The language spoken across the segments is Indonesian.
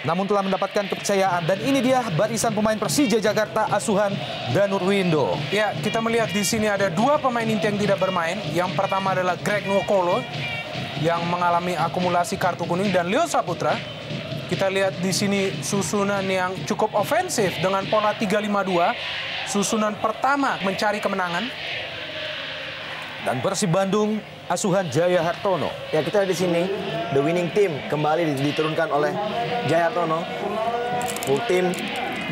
namun telah mendapatkan kepercayaan. Dan ini dia barisan pemain Persija Jakarta asuhan Danur Windo. Ya, kita melihat di sini ada dua pemain inti yang tidak bermain. Yang pertama adalah Greg Nwokolo yang mengalami akumulasi kartu kuning, dan Leo Saputra. Kita lihat di sini susunan yang cukup ofensif dengan pola 3-5-2. Susunan pertama mencari kemenangan. Dan Persib Bandung asuhan Jaya Hartono. Ya, kita lihat di sini the winning team kembali diturunkan oleh Jaya Hartono. Full team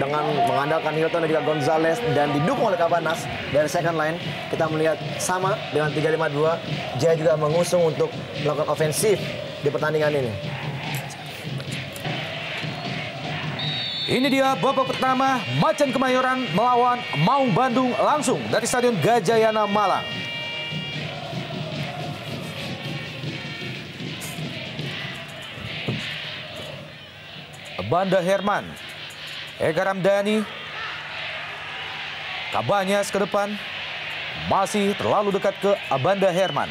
dengan mengandalkan Hilton dan juga Gonzalez dan didukung oleh Cabanas dari second line. Kita melihat sama dengan 3-5-2. Jaya juga mengusung untuk melakukan ofensif di pertandingan ini. Ini dia babak pertama Macan Kemayoran melawan Maung Bandung langsung dari Stadion Gajayana Malang. Banda Herman, Ega Ramdhani, Kabanyas ke depan, masih terlalu dekat ke Banda Herman.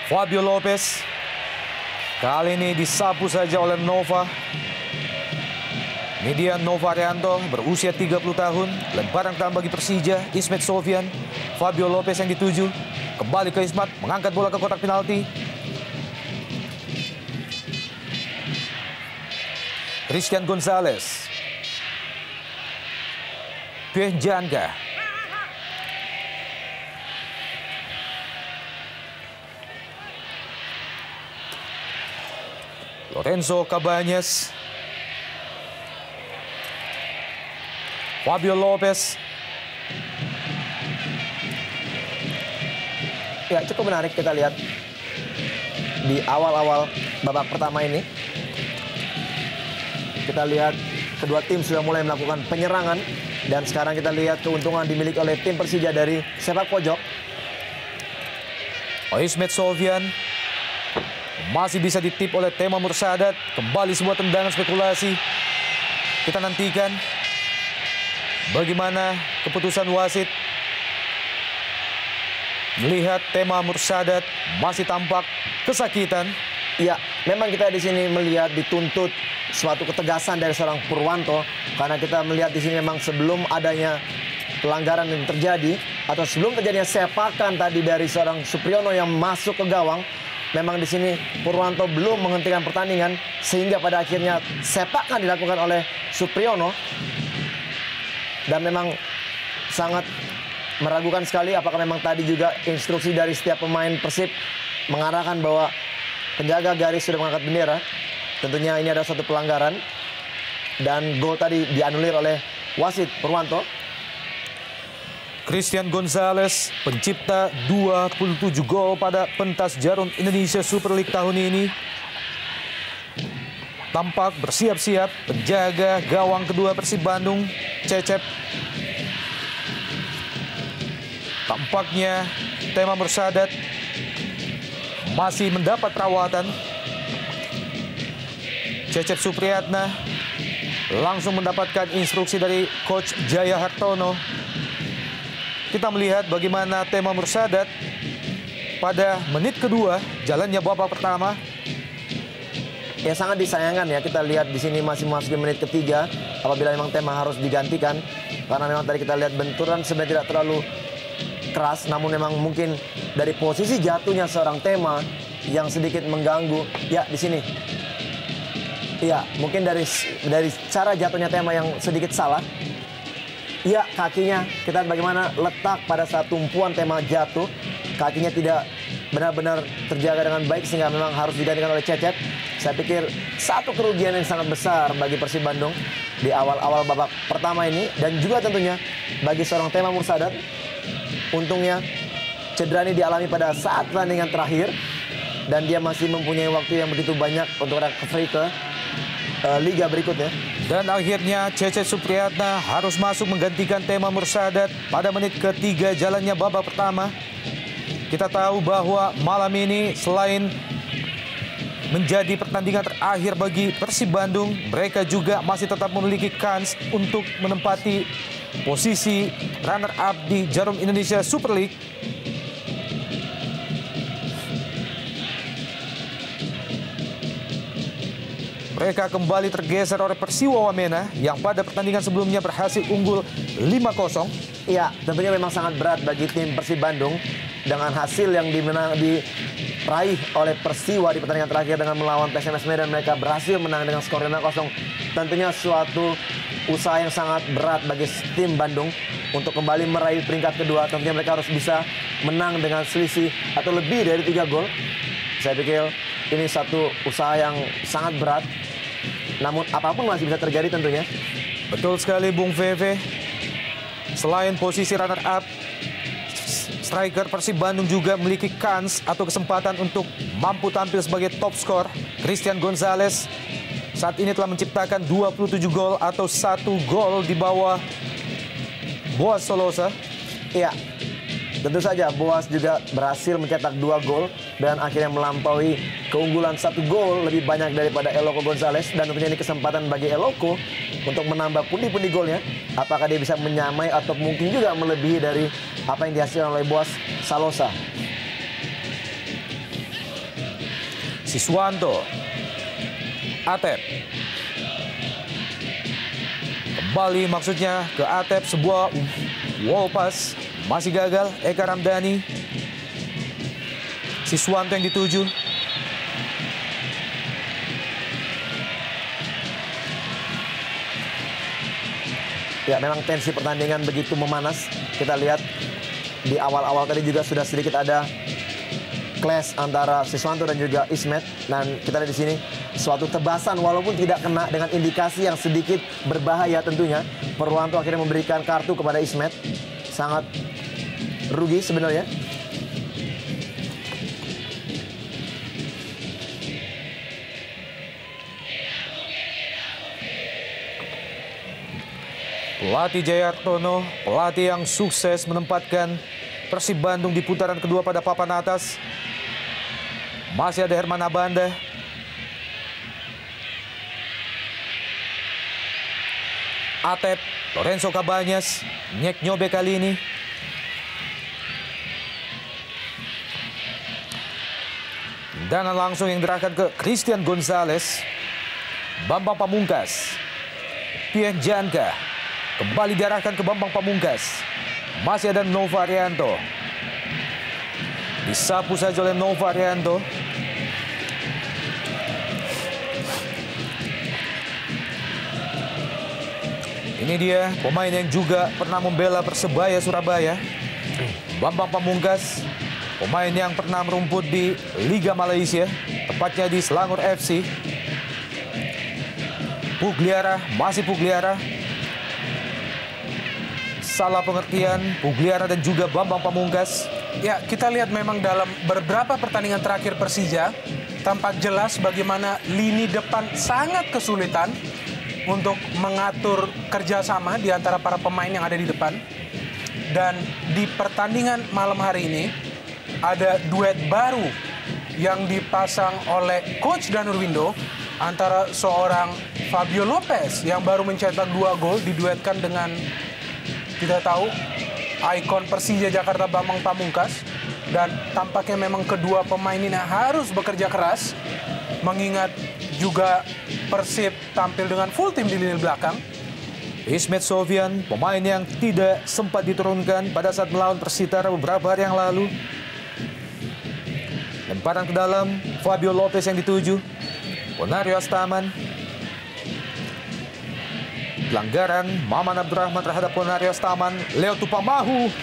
Fabio Lopez, kali ini disapu saja oleh Nova. Ini dia Nova Arianto, berusia 30 tahun, lemparan pertama bagi Persija, Ismet Sofyan, Fabio Lopez yang dituju. Kembali ke Ismat, mengangkat bola ke kotak penalti. Christian Gonzalez. Pienjanga. Lorenzo Cabanyas. Fabio Lopez. Ya, cukup menarik kita lihat di awal-awal babak pertama ini. Kita lihat kedua tim sudah mulai melakukan penyerangan. Dan sekarang kita lihat keuntungan dimiliki oleh tim Persija dari sepak pojok. Ismet Sofyan masih bisa ditip oleh Tema Mursadat. Kembali sebuah tendangan spekulasi. Kita nantikan bagaimana keputusan wasit. Melihat Tema Mursadat masih tampak kesakitan. Ya, memang kita di sini melihat dituntut suatu ketegasan dari seorang Purwanto, karena kita melihat di sini memang sebelum adanya pelanggaran yang terjadi atau sebelum terjadinya sepakan tadi dari seorang Supriyono yang masuk ke gawang, memang di sini Purwanto belum menghentikan pertandingan sehingga pada akhirnya sepakan dilakukan oleh Supriyono. Dan memang sangat meragukan sekali apakah memang tadi juga instruksi dari setiap pemain Persib mengarahkan bahwa penjaga garis sudah mengangkat bendera. Tentunya ini adalah suatu pelanggaran. Dan gol tadi dianulir oleh wasit Purwanto. Christian Gonzalez, pencipta 27 gol pada pentas Jarum Indonesia Super League tahun ini, tampak bersiap-siap penjaga gawang kedua Persib Bandung, Cecep. Tampaknya Tema Mursadat masih mendapat perawatan. Cecep Supriyatna langsung mendapatkan instruksi dari Coach Jaya Hartono. Kita melihat bagaimana Tema Mursadat pada menit kedua jalannya babak pertama. Ya, sangat disayangkan ya, kita lihat di sini masih memasuki menit ketiga apabila memang Tema harus digantikan, karena memang tadi kita lihat benturan sebenarnya tidak terlalu keras, namun memang mungkin dari posisi jatuhnya seorang Tema yang sedikit mengganggu. Ya, di sini. Ya, mungkin dari cara jatuhnya Tema yang sedikit salah. Ya, kakinya kita lihat bagaimana letak pada saat tumpuan Tema jatuh. Kakinya tidak benar-benar terjaga dengan baik sehingga memang harus digantikan oleh Cecep. Saya pikir satu kerugian yang sangat besar bagi Persib Bandung di awal-awal babak pertama ini, dan juga tentunya bagi seorang Tema Mursadat. Untungnya cedera ini dialami pada saat pertandingan terakhir dan dia masih mempunyai waktu yang begitu banyak untuk recovery ke liga berikutnya. Dan akhirnya Cecep Supriyatna harus masuk menggantikan Tema Mursadat pada menit ketiga jalannya babak pertama. Kita tahu bahwa malam ini selain menjadi pertandingan terakhir bagi Persib Bandung, mereka juga masih tetap memiliki kans untuk menempati posisi runner-up di Jarum Indonesia Super League. Mereka kembali tergeser oleh Persiwa Wamena yang pada pertandingan sebelumnya berhasil unggul 5-0. Ya, tentunya memang sangat berat bagi tim Persib Bandung dengan hasil yang diraih oleh Persiwa di pertandingan terakhir dengan melawan PSMS Medan. Mereka berhasil menang dengan skor 5-0. Tentunya suatu usaha yang sangat berat bagi tim Bandung untuk kembali meraih peringkat kedua. Tentunya mereka harus bisa menang dengan selisih atau lebih dari 3 gol. Saya pikir ini satu usaha yang sangat berat. Namun apapun masih bisa terjadi tentunya. Betul sekali Bung Veve. Selain posisi runner up, striker Persib Bandung juga memiliki kans atau kesempatan untuk mampu tampil sebagai top skor. Christian Gonzalez saat ini telah menciptakan 27 gol atau 1 gol di bawah Boaz Solosa. Iya, tentu saja Boaz juga berhasil mencetak 2 gol dan akhirnya melampaui keunggulan 1 gol lebih banyak daripada Eloko Gonzalez. Dan tentunya ini kesempatan bagi Eloko untuk menambah pundi-pundi golnya. Apakah dia bisa menyamai atau mungkin juga melebihi dari apa yang dihasilkan oleh Boaz Salosa. Siswanto, Atep. Kembali maksudnya ke Atep, sebuah wall pass. Masih gagal, Eka Ramdhani. Siswanto yang dituju. Ya, memang tensi pertandingan begitu memanas. Kita lihat di awal-awal tadi juga sudah sedikit ada clash antara Siswanto dan juga Ismet. Dan kita lihat di sini suatu tebasan walaupun tidak kena dengan indikasi yang sedikit berbahaya tentunya. Purwanto akhirnya memberikan kartu kepada Ismet. Sangat rugi sebenarnya. Pelatih Jayartono, pelatih yang sukses menempatkan Persib Bandung di putaran kedua pada papan atas. Masih ada Herman Abanda. Atep, Lorenzo Cabanyas, Nyek Nyobe kali ini. Tendangan langsung yang diarahkan ke Christian Gonzalez. Bambang Pamungkas. Pien Janka. Kembali diarahkan ke Bambang Pamungkas. Masih ada Nova Arianto. Disapu saja oleh Nova Arianto. Ini dia pemain yang juga pernah membela Persebaya Surabaya. Bambang Pamungkas, pemain yang pernah merumput di Liga Malaysia, tepatnya di Selangor FC. Pugliara, masih Pugliara. Salah pengertian, Pugliara dan juga Bambang Pamungkas. Ya, kita lihat memang dalam beberapa pertandingan terakhir Persija, tampak jelas bagaimana lini depan sangat kesulitan untuk mengatur kerjasama di antara para pemain yang ada di depan. Dan di pertandingan malam hari ini, ada duet baru yang dipasang oleh Coach Danur Windo antara seorang Fabio Lopez yang baru mencetak 2 gol diduetkan dengan, kita tahu, ikon Persija Jakarta Bambang Pamungkas. Dan tampaknya memang kedua pemain ini harus bekerja keras, mengingat juga Persib tampil dengan full tim di lini belakang. Ismet Sofian, pemain yang tidak sempat diturunkan pada saat melawan Persitara beberapa hari yang lalu. Lemparan ke dalam, Fabio Lopez yang dituju. Ponario Astaman. Pelanggaran Maman Abdurrahman terhadap Ponario Astaman. Leo Tupamahu.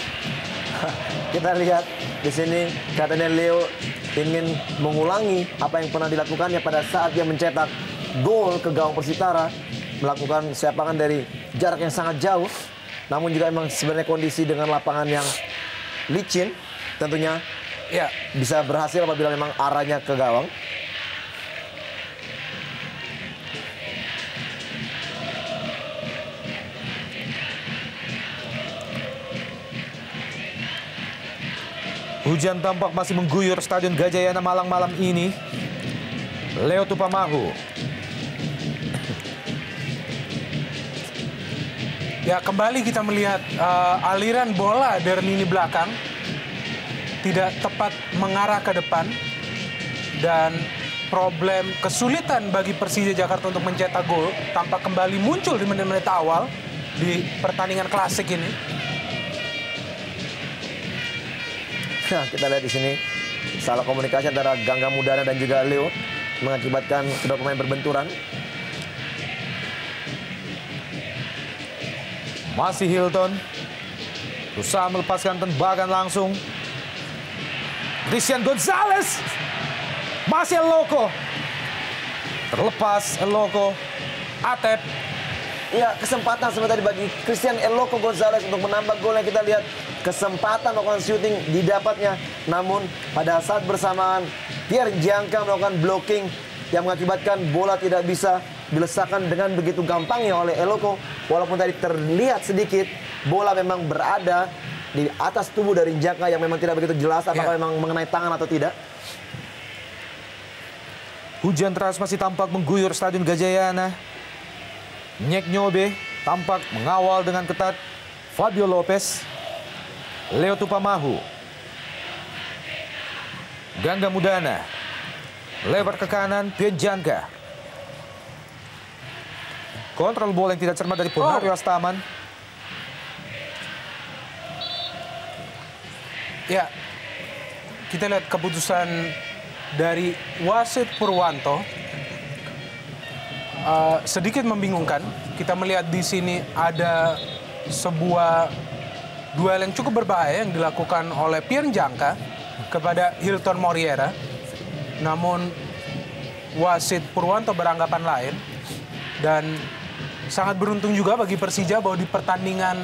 Kita lihat di sini katanya Leo ingin mengulangi apa yang pernah dilakukannya pada saat dia mencetak gol ke gawang Persitara, melakukan sepakan dari jarak yang sangat jauh. Namun juga memang sebenarnya kondisi dengan lapangan yang licin tentunya Ya, bisa berhasil apabila memang arahnya ke gawang. Hujan tampak masih mengguyur Stadion Gajayana Malang malam ini. Leo Tupamahu. ya kembali kita melihat aliran bola dari lini belakang tidak tepat mengarah ke depan. Dan problem kesulitan bagi Persija Jakarta untuk mencetak gol tampak kembali muncul di menit-menit awal di pertandingan klasik ini. Nah, kita lihat di sini salah komunikasi antara Gangga Mudana dan juga Leo mengakibatkan kedua pemain berbenturan. Masih Hilton. Berusaha melepaskan tembakan langsung. Christian Gonzalez. Masih El Loco. Terlepas El Loco. Atep. Ya, kesempatan sebenarnya bagi Christian El Loco Gonzalez untuk menambah gol yang kita lihat. Kesempatan melakukan shooting didapatnya. Namun pada saat bersamaan Pierre Gianca melakukan blocking yang mengakibatkan bola tidak bisa dilesakkan dengan begitu gampangnya oleh El Loco. Walaupun tadi terlihat sedikit bola memang berada di atas tubuh dari Gianca yang memang tidak begitu jelas apakah memang mengenai tangan atau tidak. Hujan deras masih tampak mengguyur Stadion Gajayana. Nyek Nyobe tampak mengawal dengan ketat Fabio Lopez. Leo Tupamahu. Gangga Mudana. Lebar ke kanan, Pierre Gianca. Kontrol bola yang tidak cermat dari Ponario Astaman. Ya, kita lihat keputusan dari wasit Purwanto sedikit membingungkan. Kita melihat di sini ada sebuah duel yang cukup berbahaya yang dilakukan oleh Pierre Gianca kepada Hilton Moriera. Namun wasit Purwanto beranggapan lain. Dan sangat beruntung juga bagi Persija bahwa di pertandingan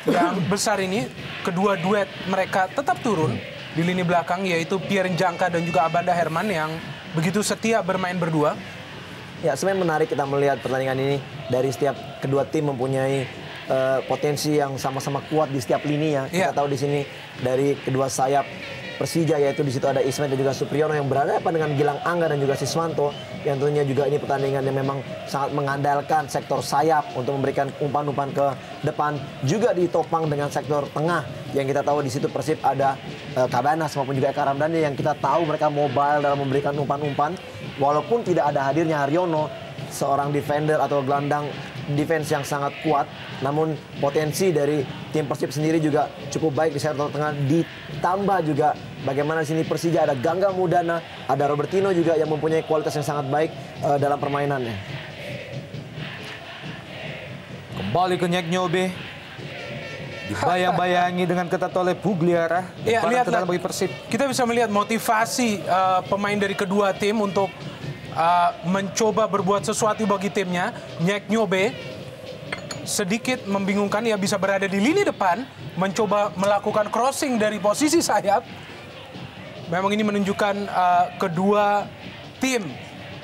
yang besar ini kedua duet mereka tetap turun di lini belakang, yaitu Pierre Gianca dan juga Abanda Herman yang begitu setia bermain berdua. Ya, sebenarnya menarik kita melihat pertandingan ini dari setiap kedua tim mempunyai potensi yang sama-sama kuat di setiap lininya. Kita tahu di sini dari kedua sayap Persija, yaitu di situ ada Ismet dan juga Supriyono yang berhadapan dengan Gilang Angga dan juga Siswanto, yang tentunya juga ini pertandingan yang memang sangat mengandalkan sektor sayap untuk memberikan umpan-umpan ke depan, juga ditopang dengan sektor tengah yang kita tahu di situ Persib ada Cabanas maupun juga Eka Ramdhani yang kita tahu mereka mobile dalam memberikan umpan-umpan. Walaupun tidak ada hadirnya Haryono, seorang defender atau gelandang defense yang sangat kuat, namun potensi dari tim Persib sendiri juga cukup baik di sektor tengah, ditambah juga bagaimana di sini Persija ada Gangga Mudana, ada Robertino juga yang mempunyai kualitas yang sangat baik dalam permainannya. Kembali ke Nyek Nyobe. Dibayang-bayangi dengan ketat oleh Pugliara. Ya, lihat bagi Persib. Kita bisa melihat motivasi pemain dari kedua tim untuk mencoba berbuat sesuatu bagi timnya. Nyek Nyobe sedikit membingungkan, ia bisa berada di lini depan, mencoba melakukan crossing dari posisi sayap. Memang ini menunjukkan kedua tim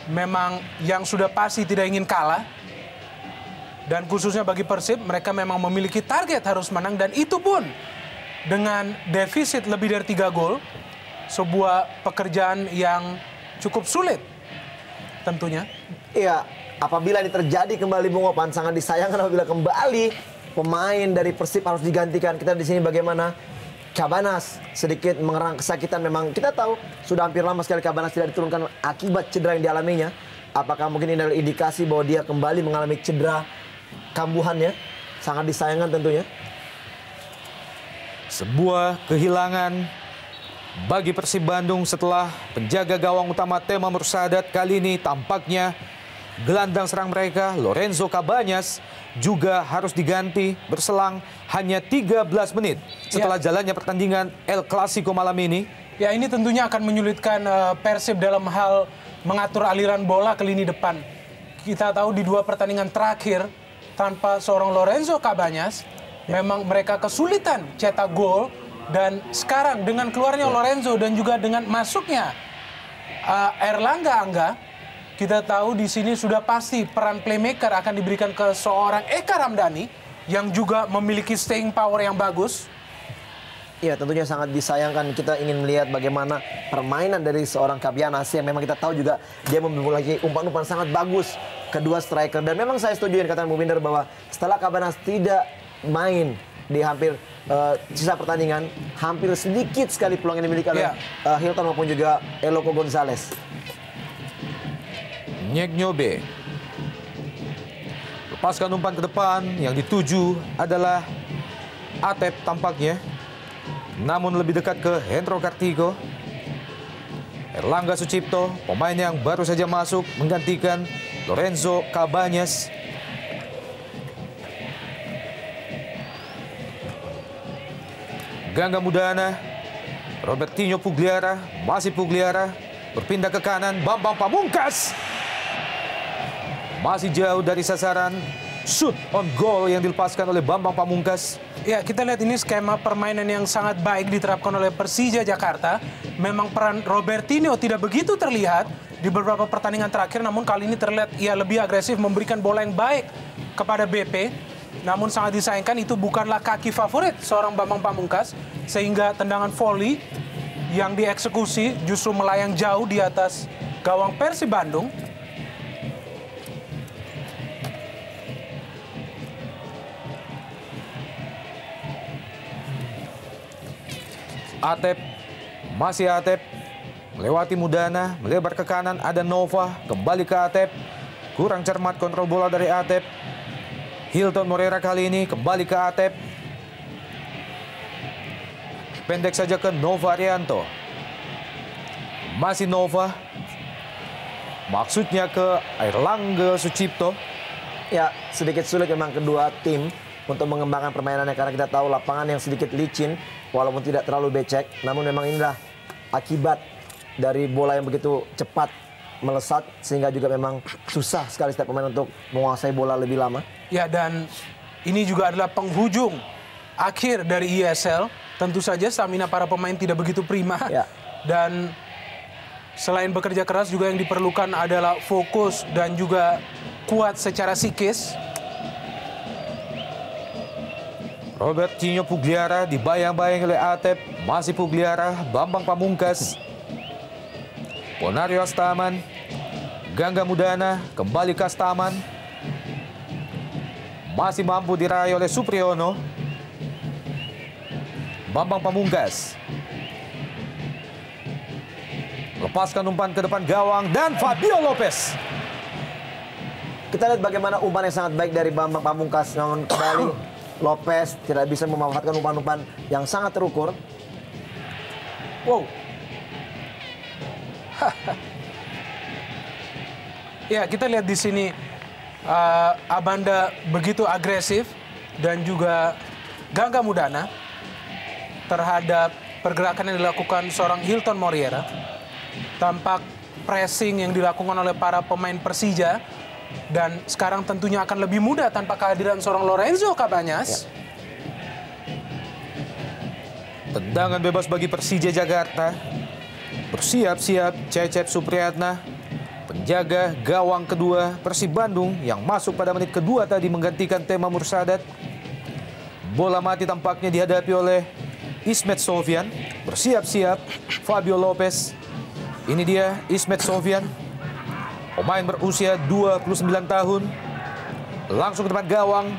memang yang sudah pasti tidak ingin kalah. Dan khususnya bagi Persib, mereka memang memiliki target harus menang, dan itu pun dengan defisit lebih dari 3 gol. Sebuah pekerjaan yang cukup sulit tentunya. Iya, apabila ini terjadi kembali Bung Opan, sangat disayangkan apabila kembali pemain dari Persib harus digantikan. Kita di sini bagaimana Cabanas sedikit mengerang kesakitan. Memang kita tahu sudah hampir lama sekali Cabanas tidak diturunkan akibat cedera yang dialaminya. Apakah mungkin ini adalah indikasi bahwa dia kembali mengalami cedera kambuhannya? Sangat disayangkan tentunya. Sebuah kehilangan bagi Persib Bandung setelah penjaga gawang utama Tema Mursadat. Kali ini tampaknya gelandang serang mereka Lorenzo Cabanas juga harus diganti berselang hanya 13 menit setelah jalannya pertandingan El Clasico malam ini. Ya, ini tentunya akan menyulitkan Persib dalam hal mengatur aliran bola ke lini depan. Kita tahu di 2 pertandingan terakhir tanpa seorang Lorenzo Cabanas, memang mereka kesulitan cetak gol. Dan sekarang dengan keluarnya Lorenzo dan juga dengan masuknya Erlangga Angga, kita tahu di sini sudah pasti peran playmaker akan diberikan ke seorang Eka Ramdhani yang juga memiliki staying power yang bagus. Iya, tentunya sangat disayangkan. Kita ingin melihat bagaimana permainan dari seorang Cabanas yang memang kita tahu juga dia memiliki umpan-umpan sangat bagus kedua striker. Dan memang saya setuju yang kata Mubinder bahwa setelah Cabanas tidak main di hampir sisa pertandingan, hampir sedikit sekali peluang yang dimiliki oleh Hilton maupun juga Eloko Gonzalez. Nyek-Nyobe lepaskan umpan ke depan, yang dituju adalah Atep tampaknya. Namun lebih dekat ke Hendro Kartiko. Erlangga Sucipto, pemain yang baru saja masuk menggantikan Lorenzo Cabañas. Gangga Mudana, Robertinho Pugliara, masih Pugliara, berpindah ke kanan, Bambang Pamungkas. Masih jauh dari sasaran, shoot on goal yang dilepaskan oleh Bambang Pamungkas. Ya, kita lihat ini skema permainan yang sangat baik diterapkan oleh Persija Jakarta. Memang peran Robertinho tidak begitu terlihat di beberapa pertandingan terakhir, namun kali ini terlihat ia lebih agresif memberikan bola yang baik kepada BP. Namun sangat disayangkan itu bukanlah kaki favorit seorang Bambang Pamungkas, sehingga tendangan volley yang dieksekusi justru melayang jauh di atas gawang Persib Bandung. Atep, masih Atep, melewati Mudana, melebar ke kanan, ada Nova, kembali ke Atep. Kurang cermat kontrol bola dari Atep. Hilton Moreira kali ini kembali ke Atep. Pendek saja ke Nova Arianto. Masih Nova. Maksudnya ke Erlangga Sucipto. Ya, sedikit sulit memang kedua tim untuk mengembangkan permainannya karena kita tahu lapangan yang sedikit licin walaupun tidak terlalu becek, namun memang inilah akibat dari bola yang begitu cepat melesat sehingga juga memang susah sekali setiap pemain untuk menguasai bola lebih lama. Ya, dan ini juga adalah penghujung akhir dari ESL. Tentu saja stamina para pemain tidak begitu prima. Ya. Dan selain bekerja keras juga yang diperlukan adalah fokus dan juga kuat secara psikis. Robertinho Pugliara dibayang-bayang oleh Atep. Masih Pugliara, Bambang Pamungkas. Ponario Astaman. Gangga Mudana, kembali ke Astaman. Masih mampu diraih oleh Supriyono. Bambang Pamungkas. Lepaskan umpan ke depan gawang dan Fabio Lopez. Kita lihat bagaimana umpan yang sangat baik dari Bambang Pamungkas. Namun kembali Lopez tidak bisa memanfaatkan umpan-umpan yang sangat terukur. Wow. Ya, kita lihat di sini Abanda begitu agresif dan juga Gangga Mudana terhadap pergerakan yang dilakukan seorang Hilton Moreira. Tampak pressing yang dilakukan oleh para pemain Persija. Dan sekarang tentunya akan lebih mudah tanpa kehadiran seorang Lorenzo Cabañas. Ya. Tendangan bebas bagi Persija Jakarta. Bersiap-siap Cecep Supriyatna, penjaga gawang kedua Persib Bandung yang masuk pada menit kedua tadi menggantikan Tema Mursadat. Bola mati tampaknya dihadapi oleh Ismet Sofyan. Bersiap-siap Fabio Lopez. Ini dia Ismet Sofyan. Pemain berusia 29 tahun. Langsung ke depan gawang.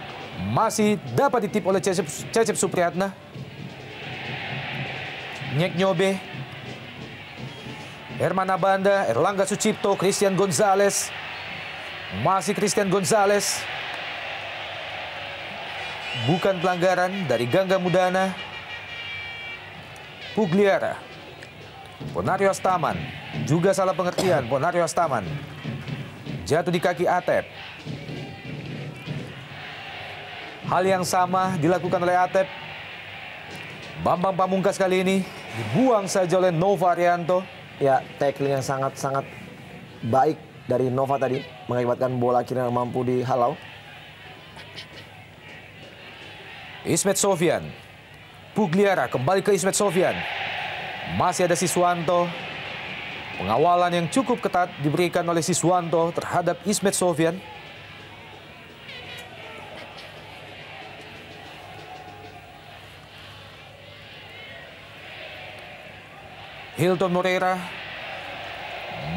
Masih dapat ditip oleh Cecep Supriyatna. Nyek-Nyobe. Herman Abanda, Erlangga Sucipto, Christian Gonzalez. Masih Christian Gonzalez. Bukan pelanggaran dari Gangga Mudana. Pugliara. Ponario Astaman. Juga salah pengertian, Ponario Astaman. Jatuh di kaki Atep. Hal yang sama dilakukan oleh Atep. Bambang Pamungkas kali ini dibuang saja oleh Nova Arianto. Ya, tackling yang sangat-sangat baik dari Nova tadi mengakibatkan bola akhirnya mampu dihalau. Ismet Sofyan. Pugliara kembali ke Ismet Sofyan. Masih ada Siswanto. Pengawalan yang cukup ketat diberikan oleh Siswanto terhadap Ismet Sofyan. Hilton Moreira.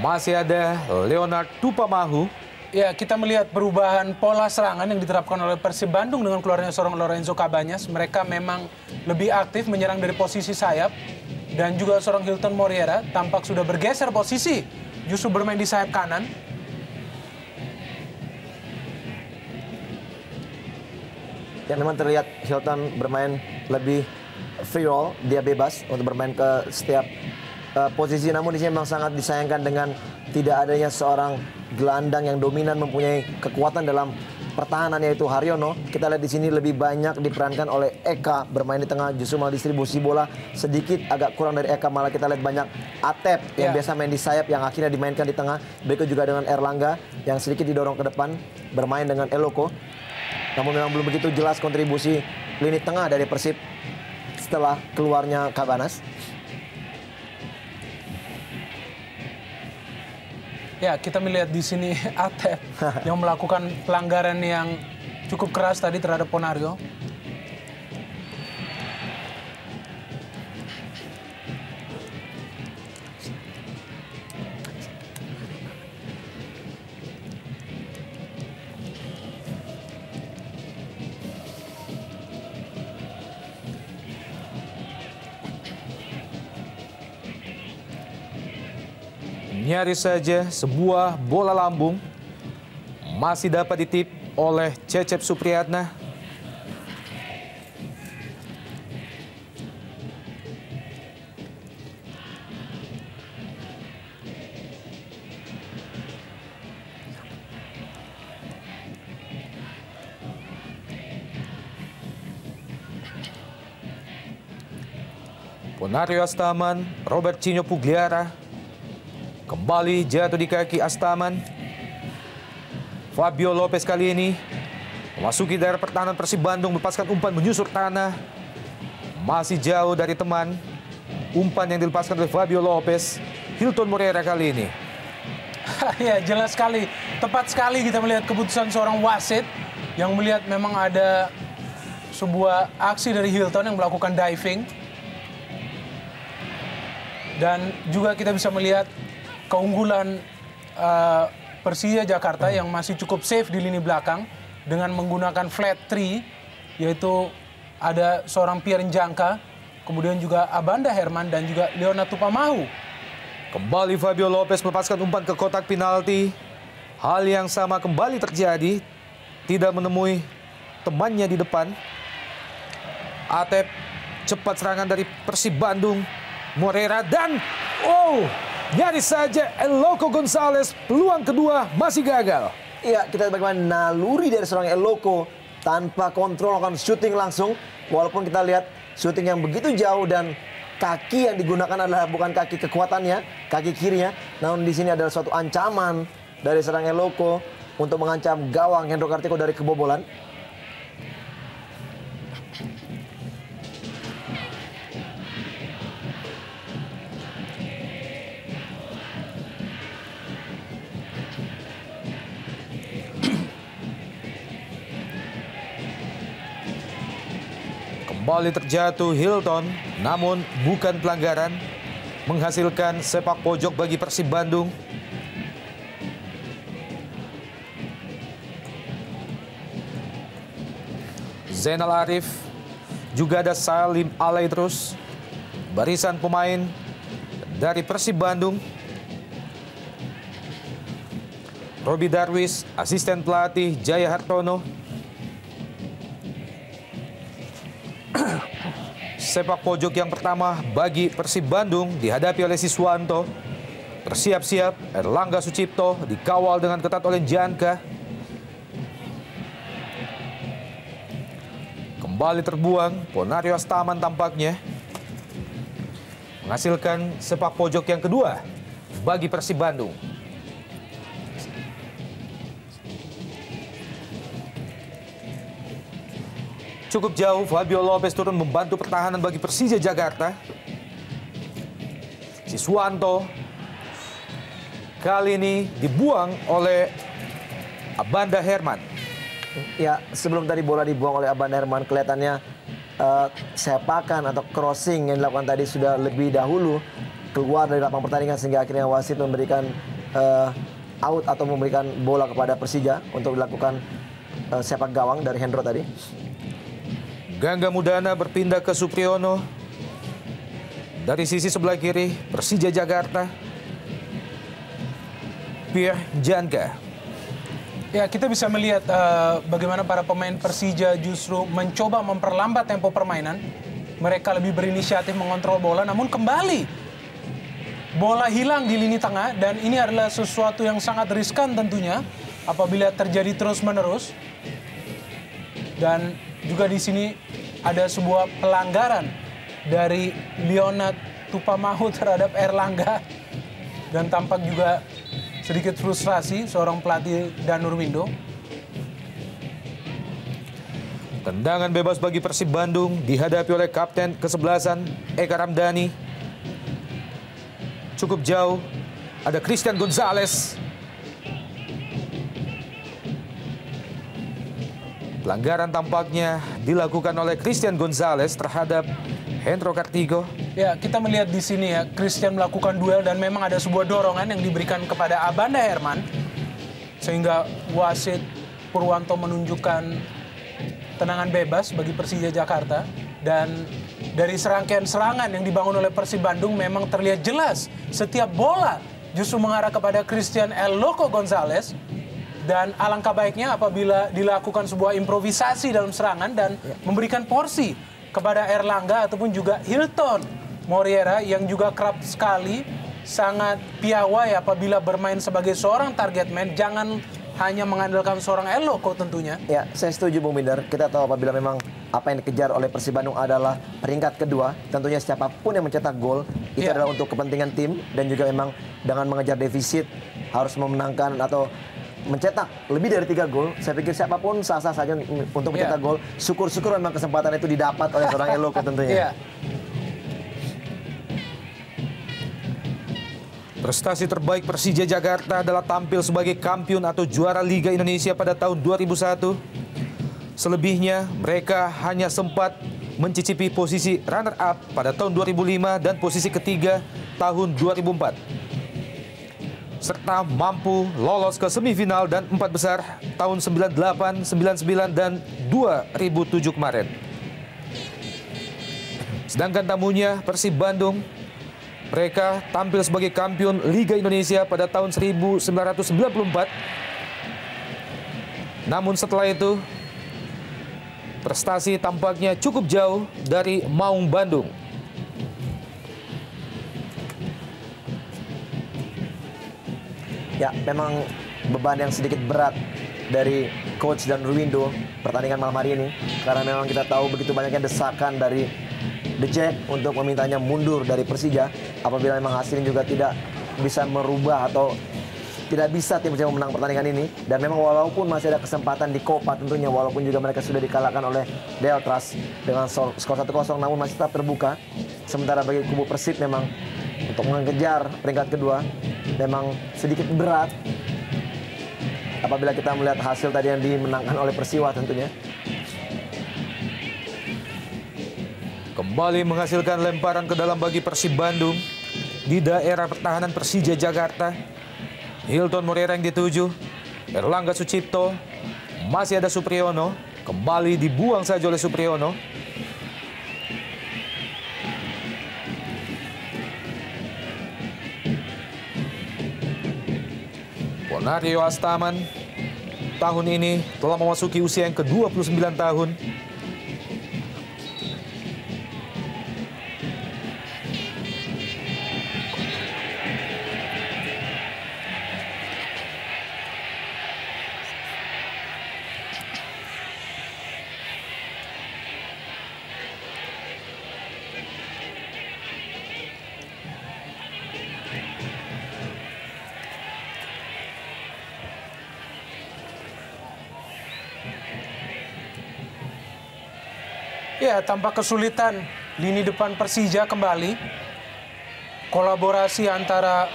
Masih ada Leonard Tupamahu. Ya, kita melihat perubahan pola serangan yang diterapkan oleh Persib Bandung dengan keluarnya seorang Lorenzo Cabañas. Mereka memang lebih aktif menyerang dari posisi sayap. Dan juga seorang Hilton Moriera tampak sudah bergeser posisi, justru bermain di sayap kanan. Ya, memang terlihat Hilton bermain lebih free roll, dia bebas untuk bermain ke setiap posisi. Namun di sini memang sangat disayangkan dengan tidak adanya seorang gelandang yang dominan mempunyai kekuatan dalam pertahanan, yaitu Haryono. Kita lihat di sini lebih banyak diperankan oleh Eka bermain di tengah, justru malah distribusi bola sedikit agak kurang dari Eka. Malah kita lihat banyak Atep yang biasa main di sayap yang akhirnya dimainkan di tengah. Berikut juga dengan Erlangga yang sedikit didorong ke depan bermain dengan Eloko. Namun memang belum begitu jelas kontribusi lini tengah dari Persib setelah keluarnya Cabanas. Ya, kita melihat di sini Atep yang melakukan pelanggaran yang cukup keras tadi terhadap Ponario. Nyaris saja sebuah bola lambung masih dapat ditip oleh Cecep Supriyatna. Ponario Astaman, Robert Cino Pugliara kembali jatuh di kaki Astaman. Fabio Lopez kali ini memasuki daerah pertahanan Persib Bandung, melepaskan umpan menyusur tanah. Masih jauh dari teman. Umpan yang dilepaskan oleh Fabio Lopez. Hilton Moriera kali ini. Ya, jelas sekali. Tepat sekali kita melihat keputusan seorang wasit yang melihat memang ada sebuah aksi dari Hilton yang melakukan diving. Dan juga kita bisa melihat keunggulan Persija Jakarta yang masih cukup safe di lini belakang dengan menggunakan flat three, yaitu ada seorang Pierre Njangka, kemudian juga Abanda Herman dan juga Leona Tupamahu. Kembali Fabio Lopez melepaskan umpan ke kotak penalti. Hal yang sama kembali terjadi, tidak menemui temannya di depan. Atep, cepat serangan dari Persib Bandung. Moreira dan nyaris saja Eloko Gonzalez, peluang kedua masih gagal. Iya, kita lihat bagaimana naluri dari seorang Eloko tanpa kontrol akan syuting langsung. Walaupun kita lihat syuting yang begitu jauh dan kaki yang digunakan adalah bukan kaki kekuatannya, kaki kirinya. Namun di sini adalah suatu ancaman dari seorang Eloko untuk mengancam gawang Hendro Kartiko dari kebobolan. Kembali terjatuh Hilton, namun bukan pelanggaran, menghasilkan sepak pojok bagi Persib Bandung. Zainal Arif, juga ada Salim Alaidrus, barisan pemain dari Persib Bandung. Robi Darwis, asisten pelatih Jaya Hartono. Sepak pojok yang pertama bagi Persib Bandung dihadapi oleh Siswanto. Bersiap-siap Erlangga Sucipto dikawal dengan ketat oleh Janka. Kembali terbuang Ponario Astaman tampaknya. Menghasilkan sepak pojok yang kedua bagi Persib Bandung. Cukup jauh, Fabio Lopez turun membantu pertahanan bagi Persija Jakarta. Siswanto kali ini dibuang oleh Abanda Herman. Ya, sebelum tadi bola dibuang oleh Abanda Herman, kelihatannya sepakan atau crossing yang dilakukan tadi sudah lebih dahulu keluar dari lapang pertandingan, sehingga akhirnya wasit memberikan out atau memberikan bola kepada Persija untuk dilakukan sepak gawang dari Hendro tadi. Gangga Mudana berpindah ke Supriyono. Dari sisi sebelah kiri, Persija Jakarta. Pierre Janka. Ya, kita bisa melihat bagaimana para pemain Persija justru mencoba memperlambat tempo permainan. Mereka lebih berinisiatif mengontrol bola, namun kembali bola hilang di lini tengah, dan ini adalah sesuatu yang sangat riskan tentunya apabila terjadi terus-menerus. Dan juga di sini ada sebuah pelanggaran dari Leonard Tupamahu terhadap Erlangga, dan tampak juga sedikit frustrasi seorang pelatih Danur Windo. Tendangan bebas bagi Persib Bandung dihadapi oleh kapten kesebelasan Eka Ramdhani. Cukup jauh, ada Christian Gonzalez. Pelanggaran tampaknya dilakukan oleh Christian Gonzalez terhadap Hendro Kartigo. Ya, kita melihat di sini ya, Christian melakukan duel dan memang ada sebuah dorongan yang diberikan kepada Abanda Herman, sehingga wasit Purwanto menunjukkan tendangan bebas bagi Persija Jakarta. Dan dari serangkaian serangan yang dibangun oleh Persib Bandung memang terlihat jelas setiap bola justru mengarah kepada Christian El Loco Gonzalez. Dan alangkah baiknya apabila dilakukan sebuah improvisasi dalam serangan dan memberikan porsi kepada Erlangga ataupun juga Hilton Moriera yang juga kerap sekali sangat piawai apabila bermain sebagai seorang target man. Jangan hanya mengandalkan seorang El Loco tentunya. Ya, saya setuju Bung Binder. Kita tahu apabila memang apa yang dikejar oleh Persib Bandung adalah peringkat kedua, tentunya siapapun yang mencetak gol itu adalah untuk kepentingan tim, dan juga memang dengan mengejar defisit harus memenangkan atau mencetak lebih dari 3 gol. Saya pikir siapapun sah-sah saja untuk mencetak gol. Syukur-syukur memang kesempatan itu didapat oleh seorang El Loco tentunya. Prestasi terbaik Persija Jakarta adalah tampil sebagai kampiun atau juara Liga Indonesia pada tahun 2001. Selebihnya mereka hanya sempat mencicipi posisi runner-up pada tahun 2005 dan posisi ketiga tahun 2004. Serta mampu lolos ke semifinal dan 4 besar tahun 98, 99, dan 2007 kemarin. Sedangkan tamunya Persib Bandung, mereka tampil sebagai kampiun Liga Indonesia pada tahun 1994. Namun setelah itu, prestasi tampaknya cukup jauh dari Maung Bandung. Ya, memang beban yang sedikit berat dari coach dan Ruwindo pertandingan malam hari ini, karena memang kita tahu begitu banyaknya desakan dari The Jack untuk memintanya mundur dari Persija apabila memang hasilnya juga tidak bisa merubah atau tidak bisa tim Persija memenang pertandingan ini. Dan memang walaupun masih ada kesempatan di Copa tentunya, walaupun juga mereka sudah dikalahkan oleh Deltras dengan skor 1-0, namun masih tetap terbuka. Sementara bagi kubu Persib memang untuk mengejar peringkat kedua memang sedikit berat apabila kita melihat hasil tadi yang dimenangkan oleh Persiwa tentunya. Kembali menghasilkan lemparan ke dalam bagi Persib Bandung di daerah pertahanan Persija Jakarta. Hilton Moriera yang dituju, Erlangga Sucipto, masih ada Supriyono, kembali dibuang saja oleh Supriyono. Ponario Astaman tahun ini telah memasuki usia yang ke-29 tahun. Ya, tanpa kesulitan lini depan Persija kembali. Kolaborasi antara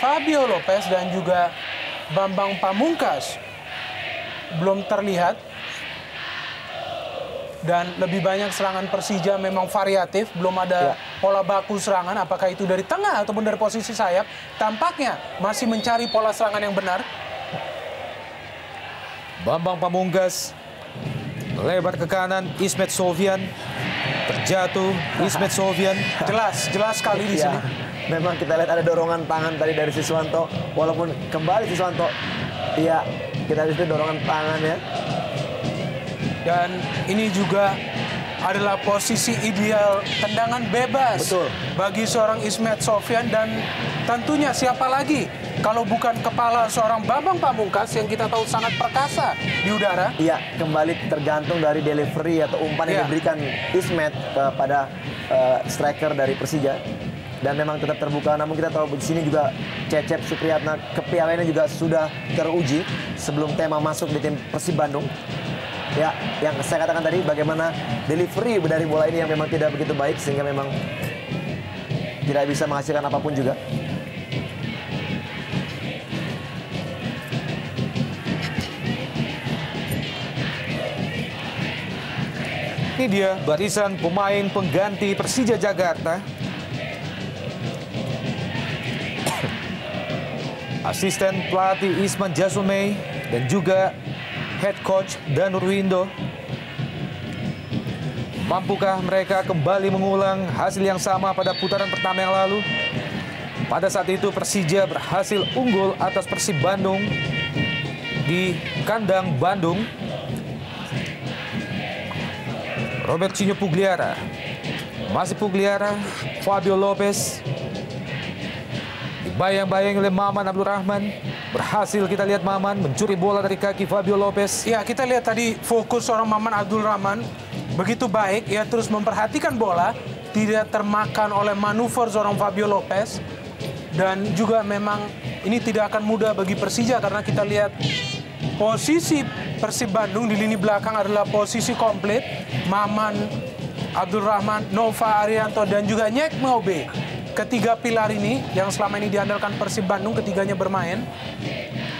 Fabio Lopez dan juga Bambang Pamungkas belum terlihat. Dan lebih banyak serangan Persija memang variatif, belum ada pola baku serangan, apakah itu dari tengah ataupun dari posisi sayap. Tampaknya masih mencari pola serangan yang benar. Bambang Pamungkas lebar ke kanan, Ismet Sofyan terjatuh, Ismet Sofyan. Jelas sekali di sini. Memang kita lihat ada dorongan tangan tadi dari Siswanto, walaupun kembali Siswanto, iya kita lihat dorongan tangan ya. Dan ini juga adalah posisi ideal tendangan bebas bagi seorang Ismet Sofyan, dan tentunya siapa lagi kalau bukan kepala seorang Bambang Pamungkas yang kita tahu sangat perkasa di udara. Iya, kembali tergantung dari delivery atau umpan yang diberikan Ismet kepada striker dari Persija. Dan memang tetap terbuka, namun kita tahu di sini juga Cecep Supriyatna kepiawaiannya juga sudah teruji sebelum Tema masuk di tim Persib Bandung. Ya, yang saya katakan tadi bagaimana delivery dari bola ini yang memang tidak begitu baik sehingga memang tidak bisa menghasilkan apapun juga. Ini dia barisan pemain pengganti Persija Jakarta. Asisten pelatih Isman Jasumei dan juga head coach Danur Windo. Mampukah mereka kembali mengulang hasil yang sama pada putaran pertama yang lalu? Pada saat itu Persija berhasil unggul atas Persib Bandung di kandang Bandung. Robertinho Pugliara, masih Pugliara, Fabio Lopez, dibayang-bayang oleh Maman Abdul Rahman. Berhasil kita lihat Maman mencuri bola dari kaki Fabio Lopez. Ya, kita lihat tadi fokus seorang Maman Abdul Rahman begitu baik, ia terus memperhatikan bola, tidak termakan oleh manuver seorang Fabio Lopez. Dan juga memang ini tidak akan mudah bagi Persija karena kita lihat posisi Persib Bandung di lini belakang adalah posisi komplit. Maman Abdul Rahman, Nova Arianto, dan juga Nyek Mobe. Ketiga pilar ini yang selama ini diandalkan Persib Bandung, ketiganya bermain.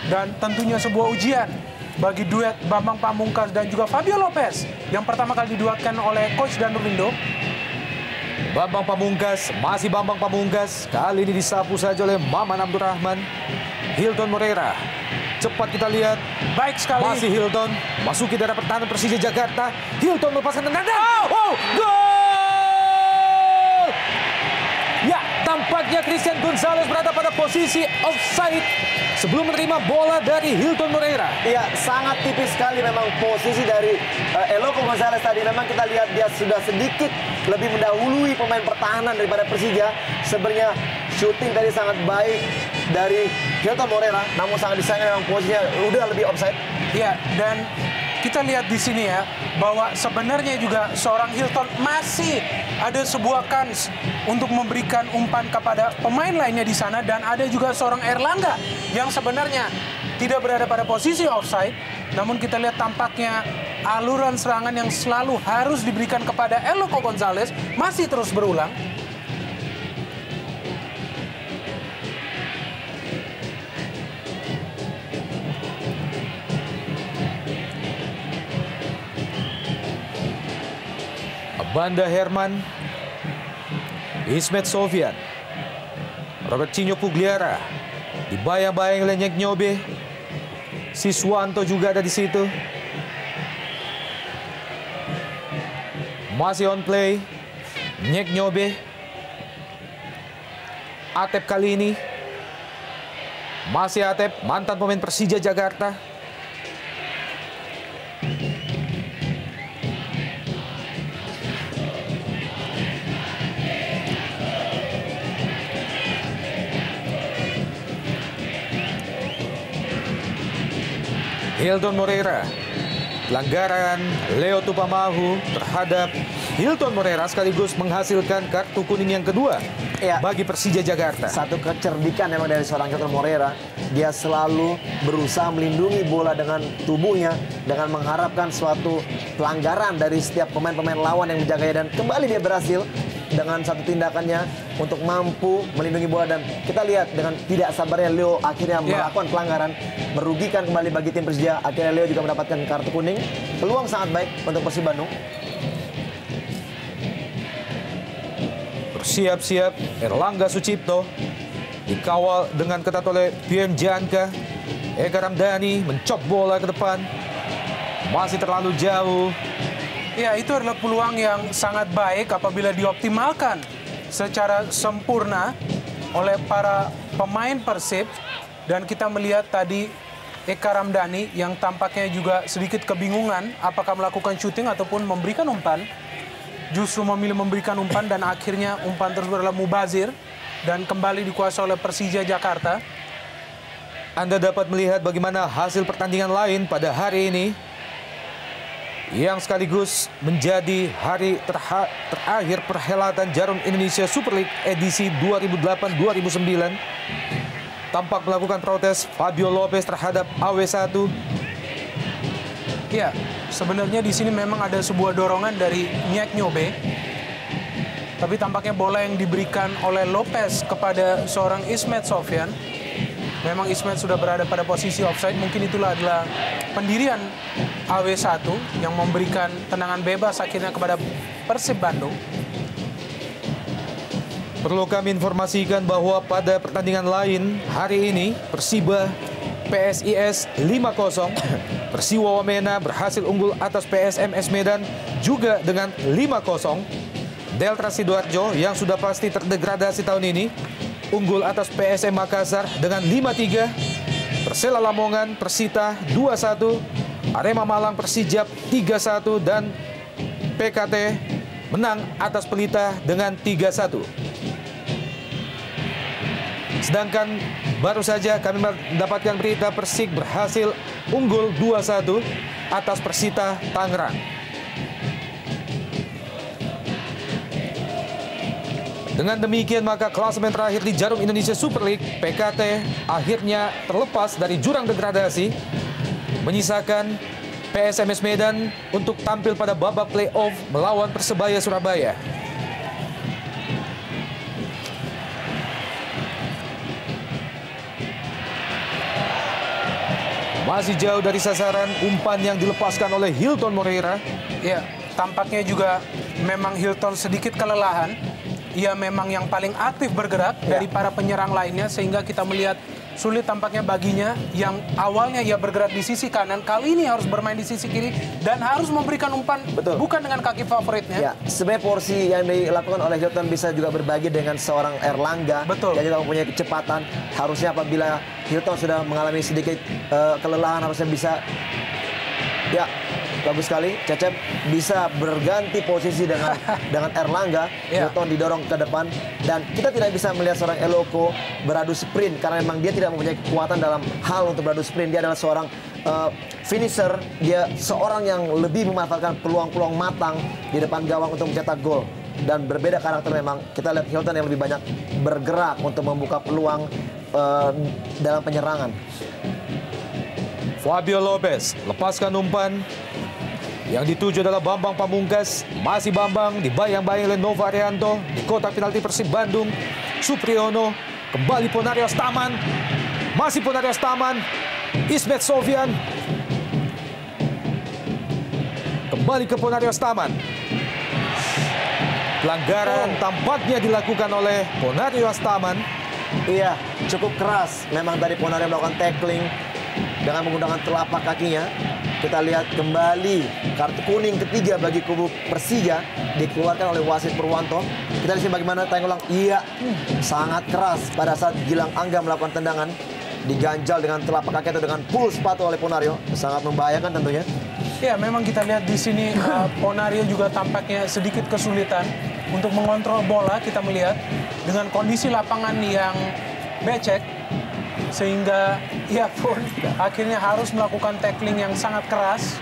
Dan tentunya sebuah ujian bagi duet Bambang Pamungkas dan juga Fabio Lopez yang pertama kali diduetkan oleh Coach Danur Windo. Bambang Pamungkas, masih Bambang Pamungkas. Kali ini disapu saja oleh Maman Abdul Rahman. Hilton Moreira. Cepat kita lihat. Baik sekali. Masih Hilton. Masuki daerah pertahanan Persija Jakarta. Hilton melepaskan tendangan. Gol! Ya, tampaknya Christian Gonzalez berada pada posisi offside sebelum menerima bola dari Hilton Moreira. Iya, sangat tipis sekali memang posisi dari Eloko Gonzalez tadi. Memang kita lihat dia sudah sedikit lebih mendahului pemain pertahanan daripada Persija. Sebenarnya shooting tadi sangat baik dari Hilton Moreira, namun sangat disayangkan memang posisinya udah lebih offside. Iya, dan kita lihat di sini ya bahwa sebenarnya juga seorang Hilton masih ada sebuah kans untuk memberikan umpan kepada pemain lainnya di sana, dan ada juga seorang Erlangga yang sebenarnya tidak berada pada posisi offside, namun kita lihat tampaknya aluran serangan yang selalu harus diberikan kepada Eloko Gonzalez masih terus berulang. Banda Herman, Ismet Sofyan, Robertinho Pugliara, dibayang-bayang oleh Nyek Nyobe. Siswanto juga ada di situ. Masih on play, Nyek Nyobe. Atep kali ini. Masih Atep, mantan pemain Persija Jakarta. Hilton Moreira, pelanggaran Leo Tupamahu terhadap Hilton Moreira sekaligus menghasilkan kartu kuning yang kedua bagi Persija Jakarta. Satu kecerdikan memang dari seorang Hilton Moreira. Dia selalu berusaha melindungi bola dengan tubuhnya dengan mengharapkan suatu pelanggaran dari setiap pemain-pemain lawan yang menjaganya, dan kembali dia berhasil dengan satu tindakannya untuk mampu melindungi bola. Dan kita lihat dengan tidak sabarnya Leo akhirnya melakukan pelanggaran, merugikan kembali bagi tim Persija. Akhirnya Leo juga mendapatkan kartu kuning. Peluang sangat baik untuk Persib Bandung. Bersiap-siap Erlangga Sucipto. Dikawal dengan ketat oleh Pian Janka. Eka Ramdhani mencop bola ke depan. Masih terlalu jauh. Ya, itu adalah peluang yang sangat baik apabila dioptimalkan secara sempurna oleh para pemain Persib. Dan kita melihat tadi Eka Ramdhani yang tampaknya juga sedikit kebingungan apakah melakukan syuting ataupun memberikan umpan. Justru memilih memberikan umpan dan akhirnya umpan tersebut adalah mubazir dan kembali dikuasai oleh Persija Jakarta. Anda dapat melihat bagaimana hasil pertandingan lain pada hari ini yang sekaligus menjadi hari terakhir perhelatan Jarum Indonesia Super League edisi 2008-2009. Tampak melakukan protes Fabio Lopez terhadap AW1. Ya, sebenarnya di sini memang ada sebuah dorongan dari Nyek Nyobe. Tapi tampaknya bola yang diberikan oleh Lopez kepada seorang Ismet Sofyan. Memang Ismet sudah berada pada posisi offside. Mungkin itulah adalah pendirian AW1 yang memberikan tendangan bebas akhirnya kepada Persib Bandung. Perlu kami informasikan bahwa pada pertandingan lain hari ini Persiba PSIS 5-0. Persiwa Wamena berhasil unggul atas PSMS Medan juga dengan 5-0. Delta Sidoarjo yang sudah pasti terdegradasi tahun ini unggul atas PSM Makassar dengan 5-3. Persela Lamongan Persita 2-1. Arema Malang Persijap 3-1 dan PKT menang atas Pelita dengan 3-1. Sedangkan baru saja kami mendapatkan berita Persik berhasil unggul 2-1 atas Persita Tangerang. Dengan demikian maka klasemen terakhir di Jarum Indonesia Super League, PKT akhirnya terlepas dari jurang degradasi, menyisakan PSMS Medan untuk tampil pada babak play-off melawan Persebaya Surabaya. Masih jauh dari sasaran umpan yang dilepaskan oleh Hilton Moreira. Ya, tampaknya juga memang Hilton sedikit kelelahan. Ia memang yang paling aktif bergerak dari para penyerang lainnya sehingga kita melihat sulit tampaknya baginya yang awalnya ia bergerak di sisi kanan, kali ini harus bermain di sisi kiri dan harus memberikan umpan. Betul. Bukan dengan kaki favoritnya. Ya, sebenarnya porsi yang dilakukan oleh Hilton bisa juga berbagi dengan seorang Erlangga. Betul. Yang juga mempunyai kecepatan. Harusnya apabila Hilton sudah mengalami sedikit kelelahan harusnya bisa, ya bagus sekali, Cecep bisa berganti posisi dengan Erlangga. Ya. Hilton didorong ke depan dan kita tidak bisa melihat seorang Eloko beradu sprint karena memang dia tidak mempunyai kekuatan dalam hal untuk beradu sprint. Dia adalah seorang finisher, dia seorang yang lebih memanfaatkan peluang-peluang matang di depan gawang untuk mencetak gol. Dan berbeda karakter memang, kita lihat Hilton yang lebih banyak bergerak untuk membuka peluang dalam penyerangan. Fabio Lopez lepaskan umpan. Yang dituju adalah Bambang Pamungkas. Masih Bambang dibayang-bayang oleh Nova Arianto. Di kotak penalti Persib Bandung, Supriyono. Kembali Ponarius Taman. Masih Ponarius Taman. Ismet Sofyan. Kembali ke Ponarius Taman. Pelanggaran tampaknya dilakukan oleh Ponarius Taman. Iya, cukup keras. Memang tadi Ponarius melakukan tackling dengan menggunakan telapak kakinya. Kita lihat kembali kartu kuning ketiga bagi kubu Persija dikeluarkan oleh wasit Purwanto. Kita lihat bagaimana tayang ulang. Iya, sangat keras pada saat Gilang Angga melakukan tendangan. Diganjal dengan telapak kaki atau dengan pull sepatu oleh Ponario. Sangat membahayakan tentunya. Ya, memang kita lihat di sini Ponario juga tampaknya sedikit kesulitan untuk mengontrol bola. Kita melihat dengan kondisi lapangan yang becek, sehingga ia pun akhirnya harus melakukan tackling yang sangat keras.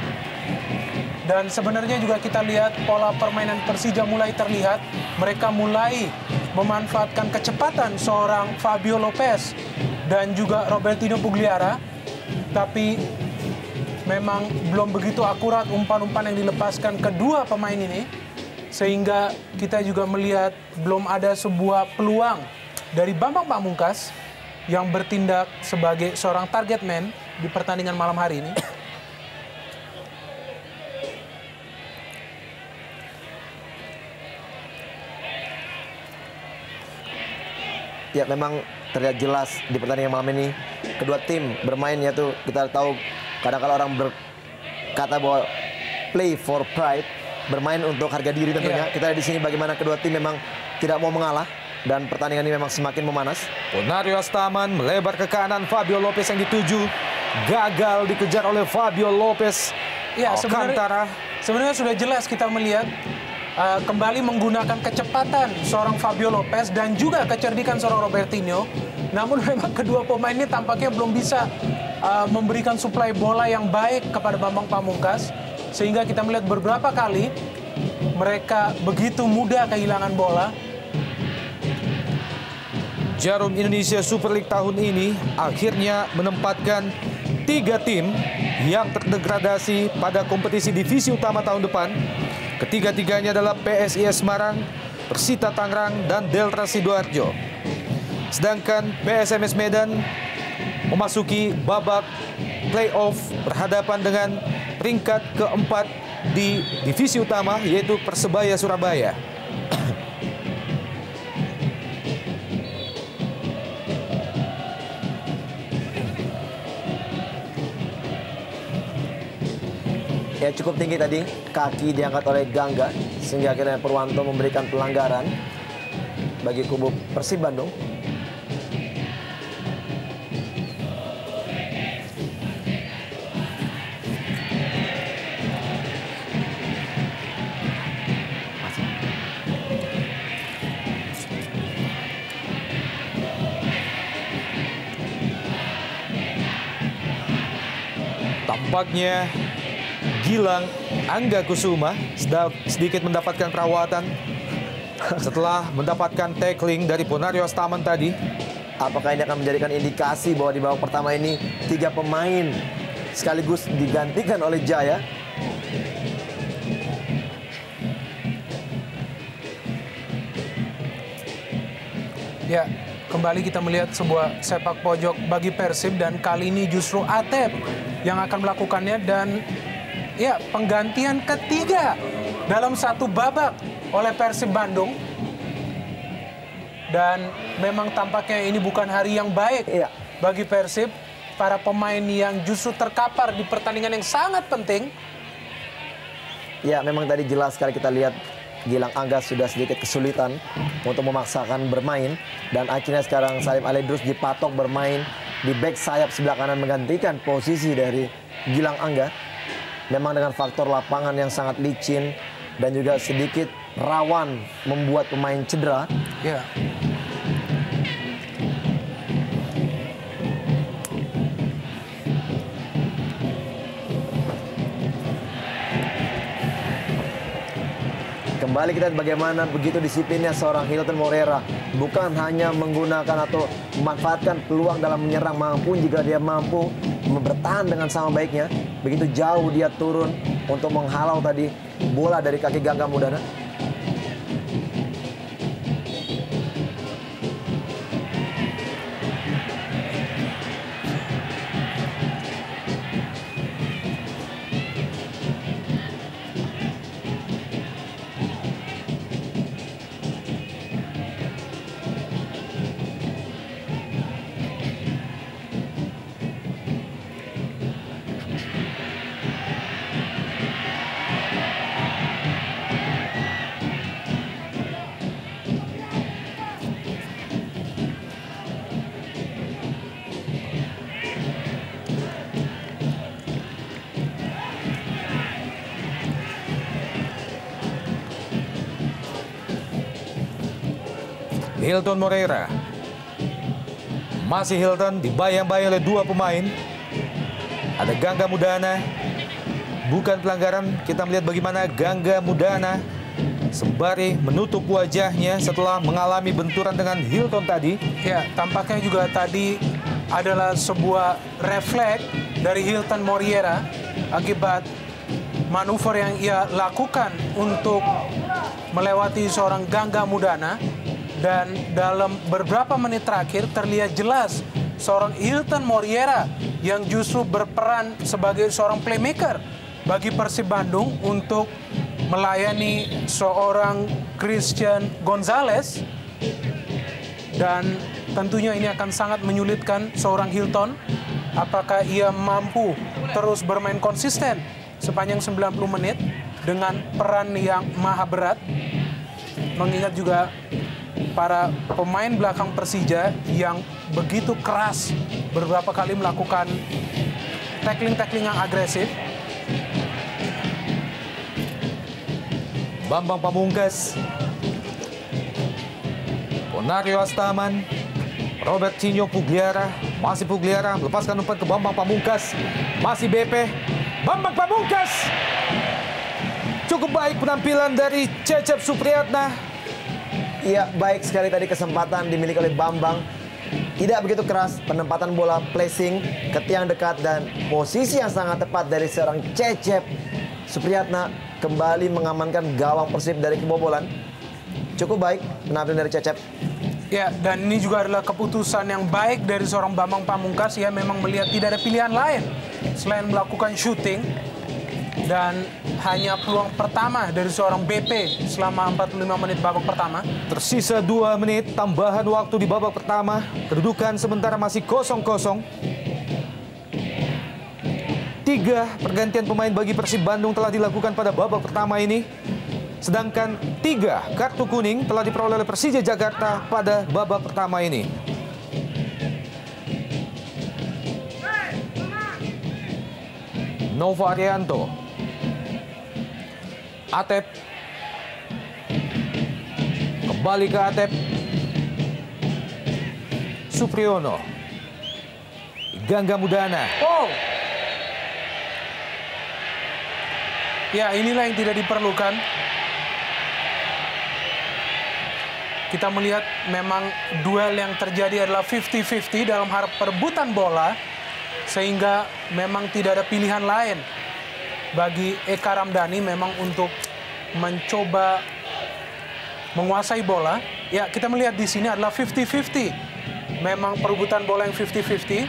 Dan sebenarnya juga kita lihat pola permainan Persija mulai terlihat. Mereka mulai memanfaatkan kecepatan seorang Fabio Lopez dan juga Robertinho Pugliara. Tapi memang belum begitu akurat umpan-umpan yang dilepaskan kedua pemain ini. Sehingga kita juga melihat belum ada sebuah peluang dari Bambang Pamungkas yang bertindak sebagai seorang target man di pertandingan malam hari ini. Ya memang terlihat jelas di pertandingan malam ini kedua tim bermain, yaitu kita tahu kadang-kadang orang berkata bahwa play for pride, bermain untuk harga diri tentunya. Kita lihat di sini bagaimana kedua tim memang tidak mau mengalah dan pertandingan ini memang semakin memanas. Ponario Astaman melebar ke kanan, Fabio Lopez yang dituju gagal dikejar oleh Fabio Lopez. Ya, Alcantara sebenarnya sudah jelas kita melihat kembali menggunakan kecepatan seorang Fabio Lopez dan juga kecerdikan seorang Robertinho. Namun memang kedua pemain ini tampaknya belum bisa memberikan suplai bola yang baik kepada Bambang Pamungkas. Sehingga kita melihat beberapa kali mereka begitu mudah kehilangan bola. Jarum Indonesia Super League tahun ini akhirnya menempatkan 3 tim yang terdegradasi pada kompetisi divisi utama tahun depan. Ketiga-tiganya adalah PSIS Semarang, Persita Tangerang, dan Delta Sidoarjo. Sedangkan PSMS Medan memasuki babak playoff berhadapan dengan peringkat keempat di divisi utama, yaitu Persebaya Surabaya. Ya cukup tinggi tadi, kaki diangkat oleh Gangga sehingga akhirnya Purwanto memberikan pelanggaran bagi kubu Persib Bandung. Tampaknya Gilang Angga Kusuma sedikit mendapatkan perawatan setelah mendapatkan tackling dari Ponario Astaman tadi. Apakah ini akan menjadikan indikasi bahwa di babak pertama ini 3 pemain sekaligus digantikan oleh Jaya? Ya, kembali kita melihat sebuah sepak pojok bagi Persib dan kali ini justru Atep yang akan melakukannya dan ya penggantian ketiga dalam satu babak oleh Persib Bandung. Dan memang tampaknya ini bukan hari yang baik bagi Persib. Para pemain yang justru terkapar di pertandingan yang sangat penting. Ya memang tadi jelas sekali kita lihat Gilang Angga sudah sedikit kesulitan untuk memaksakan bermain. Dan akhirnya sekarang Salim Aledrus dipatok bermain di back sayap sebelah kanan menggantikan posisi dari Gilang Angga. Memang dengan faktor lapangan yang sangat licin dan juga sedikit rawan membuat pemain cedera. Ya. Kembali kita lihat bagaimana begitu disiplinnya seorang Hilton Moreira. Bukan hanya menggunakan atau memanfaatkan peluang dalam menyerang, maupun jika dia mampu bertahan dengan sama baiknya. Begitu jauh dia turun untuk menghalau tadi bola dari kaki Gangga Mudana. Hilton Moreira. Masih Hilton dibayang-bayang oleh 2 pemain. Ada Gangga Mudana. Bukan pelanggaran, kita melihat bagaimana Gangga Mudana sembari menutup wajahnya setelah mengalami benturan dengan Hilton tadi. Ya, tampaknya juga tadi adalah sebuah refleks dari Hilton Moreira akibat manuver yang ia lakukan untuk melewati seorang Gangga Mudana. Dan dalam beberapa menit terakhir terlihat jelas seorang Hilton Moreira yang justru berperan sebagai seorang playmaker bagi Persib Bandung untuk melayani seorang Christian Gonzalez. Dan tentunya ini akan sangat menyulitkan seorang Hilton. Apakah ia mampu terus bermain konsisten sepanjang 90 menit dengan peran yang maha berat? Mengingat juga para pemain belakang Persija yang begitu keras beberapa kali melakukan tackling-tackling yang agresif. Bambang Pamungkas, Ponario Astaman, Robertinho Pugliara, masih Pugliara, melepaskan umpan ke Bambang Pamungkas, masih BP, Bambang Pamungkas. Cukup baik penampilan dari Cecep Supriyatna. Iya, baik sekali tadi kesempatan dimiliki oleh Bambang. Tidak begitu keras, penempatan bola, placing ke tiang dekat, dan posisi yang sangat tepat dari seorang Cecep Supriyatna kembali mengamankan gawang Persib dari kebobolan. Cukup baik penampilan dari Cecep. Ya, dan ini juga adalah keputusan yang baik dari seorang Bambang Pamungkas. Ia memang melihat tidak ada pilihan lain selain melakukan shooting. Dan hanya peluang pertama dari seorang BP selama 45 menit babak pertama. Tersisa 2 menit tambahan waktu di babak pertama. Kedudukan sementara masih 0-0. 3 pergantian pemain bagi Persib Bandung telah dilakukan pada babak pertama ini. Sedangkan 3 kartu kuning telah diperoleh oleh Persija Jakarta pada babak pertama ini. Nova Arianto, Atep, kembali ke Atep, Supriyono, Gangga Mudana. Oh, ya inilah yang tidak diperlukan. Kita melihat memang duel yang terjadi adalah 50-50 dalam hal perebutan bola. Sehingga memang tidak ada pilihan lain bagi Eka Ramdhani memang untuk mencoba menguasai bola. Ya, kita melihat di sini adalah 50-50. Memang perebutan bola yang 50-50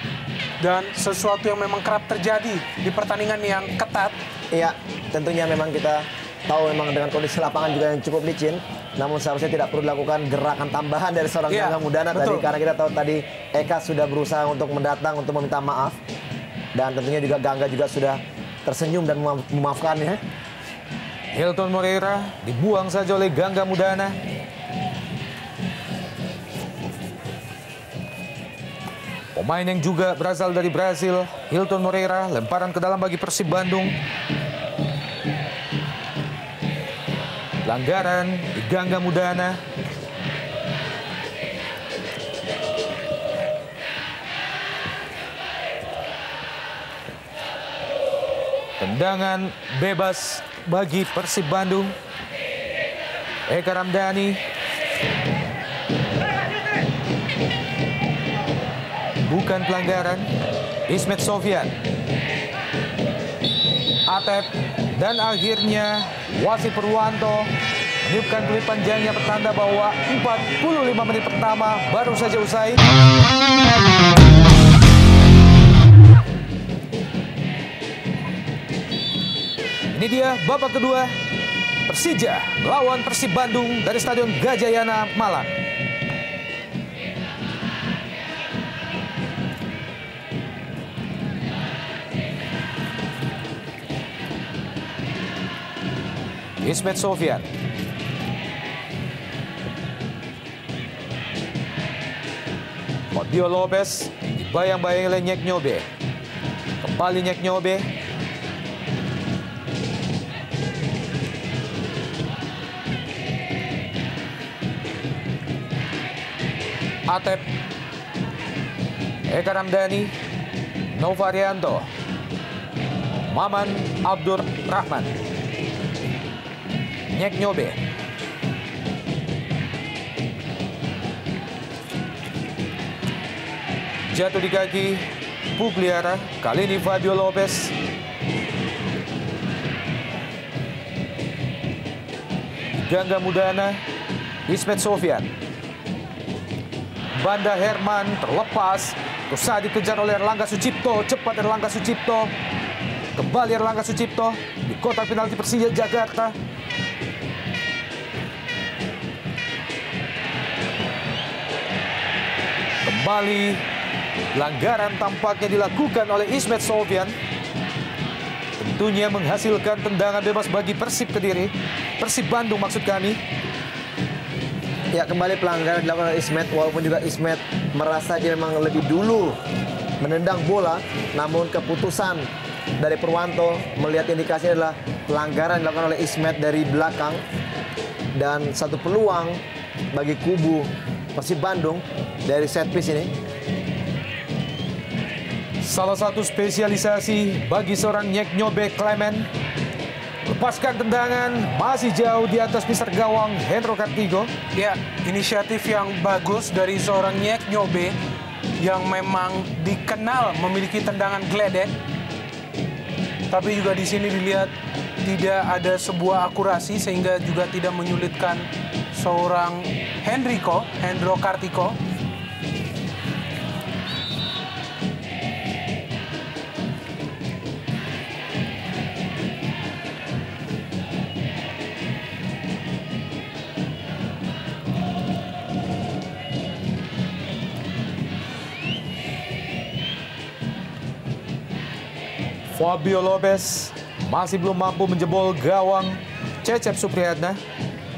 dan sesuatu yang memang kerap terjadi di pertandingan yang ketat. Iya, tentunya memang kita tahu memang dengan kondisi lapangan juga yang cukup licin. Namun seharusnya tidak perlu dilakukan gerakan tambahan dari seorang Gangga Mudana tadi. Karena kita tahu tadi Eka sudah berusaha untuk mendatang untuk meminta maaf. Dan tentunya juga Gangga juga sudah tersenyum dan memaafkannya. Hilton Moreira dibuang saja oleh Gangga Mudana. Pemain yang juga berasal dari Brasil, Hilton Moreira, lemparan ke dalam bagi Persib Bandung. Pelanggaran di Gangga Mudana. Tendangan bebas bagi Persib Bandung. Eka Ramdhani. Bukan pelanggaran. Ismet Sofyan. Atep. Dan akhirnya Wasi Purwanto meniupkan peluit panjangnya pertanda bahwa 45 menit pertama baru saja usai. Ini dia babak kedua Persija melawan Persib Bandung dari Stadion Gajayana, Malang. Ismet Sofyan. Fabio Lopez dibayang-bayang oleh Nyek Nyobe. Kembali Nyek Nyobe. Atep. Eka Ramdhani. Nova Arianto. Maman Abdur Rahman. Nyek Nyobe. Jatuh di kaki Pugliara. Kali ini Fabio Lopez. Gangga Mudana. Ismet Sofyan. Banda Herman terlepas. Berusaha dikejar oleh Erlangga Sucipto. Cepat Erlangga Sucipto. Kembali Erlangga Sucipto di kotak penalti Persija Jakarta. Kembali pelanggaran tampaknya dilakukan oleh Ismet Sofyan. Tentunya menghasilkan tendangan bebas bagi Persib Kediri. Persib Bandung maksud kami. Ya, kembali pelanggaran dilakukan oleh Ismet, walaupun juga Ismet merasa dia memang lebih dulu menendang bola, namun keputusan dari Purwanto melihat indikasi adalah pelanggaran dilakukan oleh Ismet dari belakang, dan satu peluang bagi kubu Persib Bandung dari set piece ini. Salah satu spesialisasi bagi seorang Nyek Nyobe Clement. Lepaskan tendangan, masih jauh di atas mister gawang Hendro Kartigo. Ya, inisiatif yang bagus dari seorang Nyek Nyobe yang memang dikenal memiliki tendangan geledek. Tapi juga di sini dilihat tidak ada sebuah akurasi sehingga juga tidak menyulitkan seorang Hendro Kartiko. Fabio Lopez masih belum mampu menjebol gawang Cecep Supriyatna.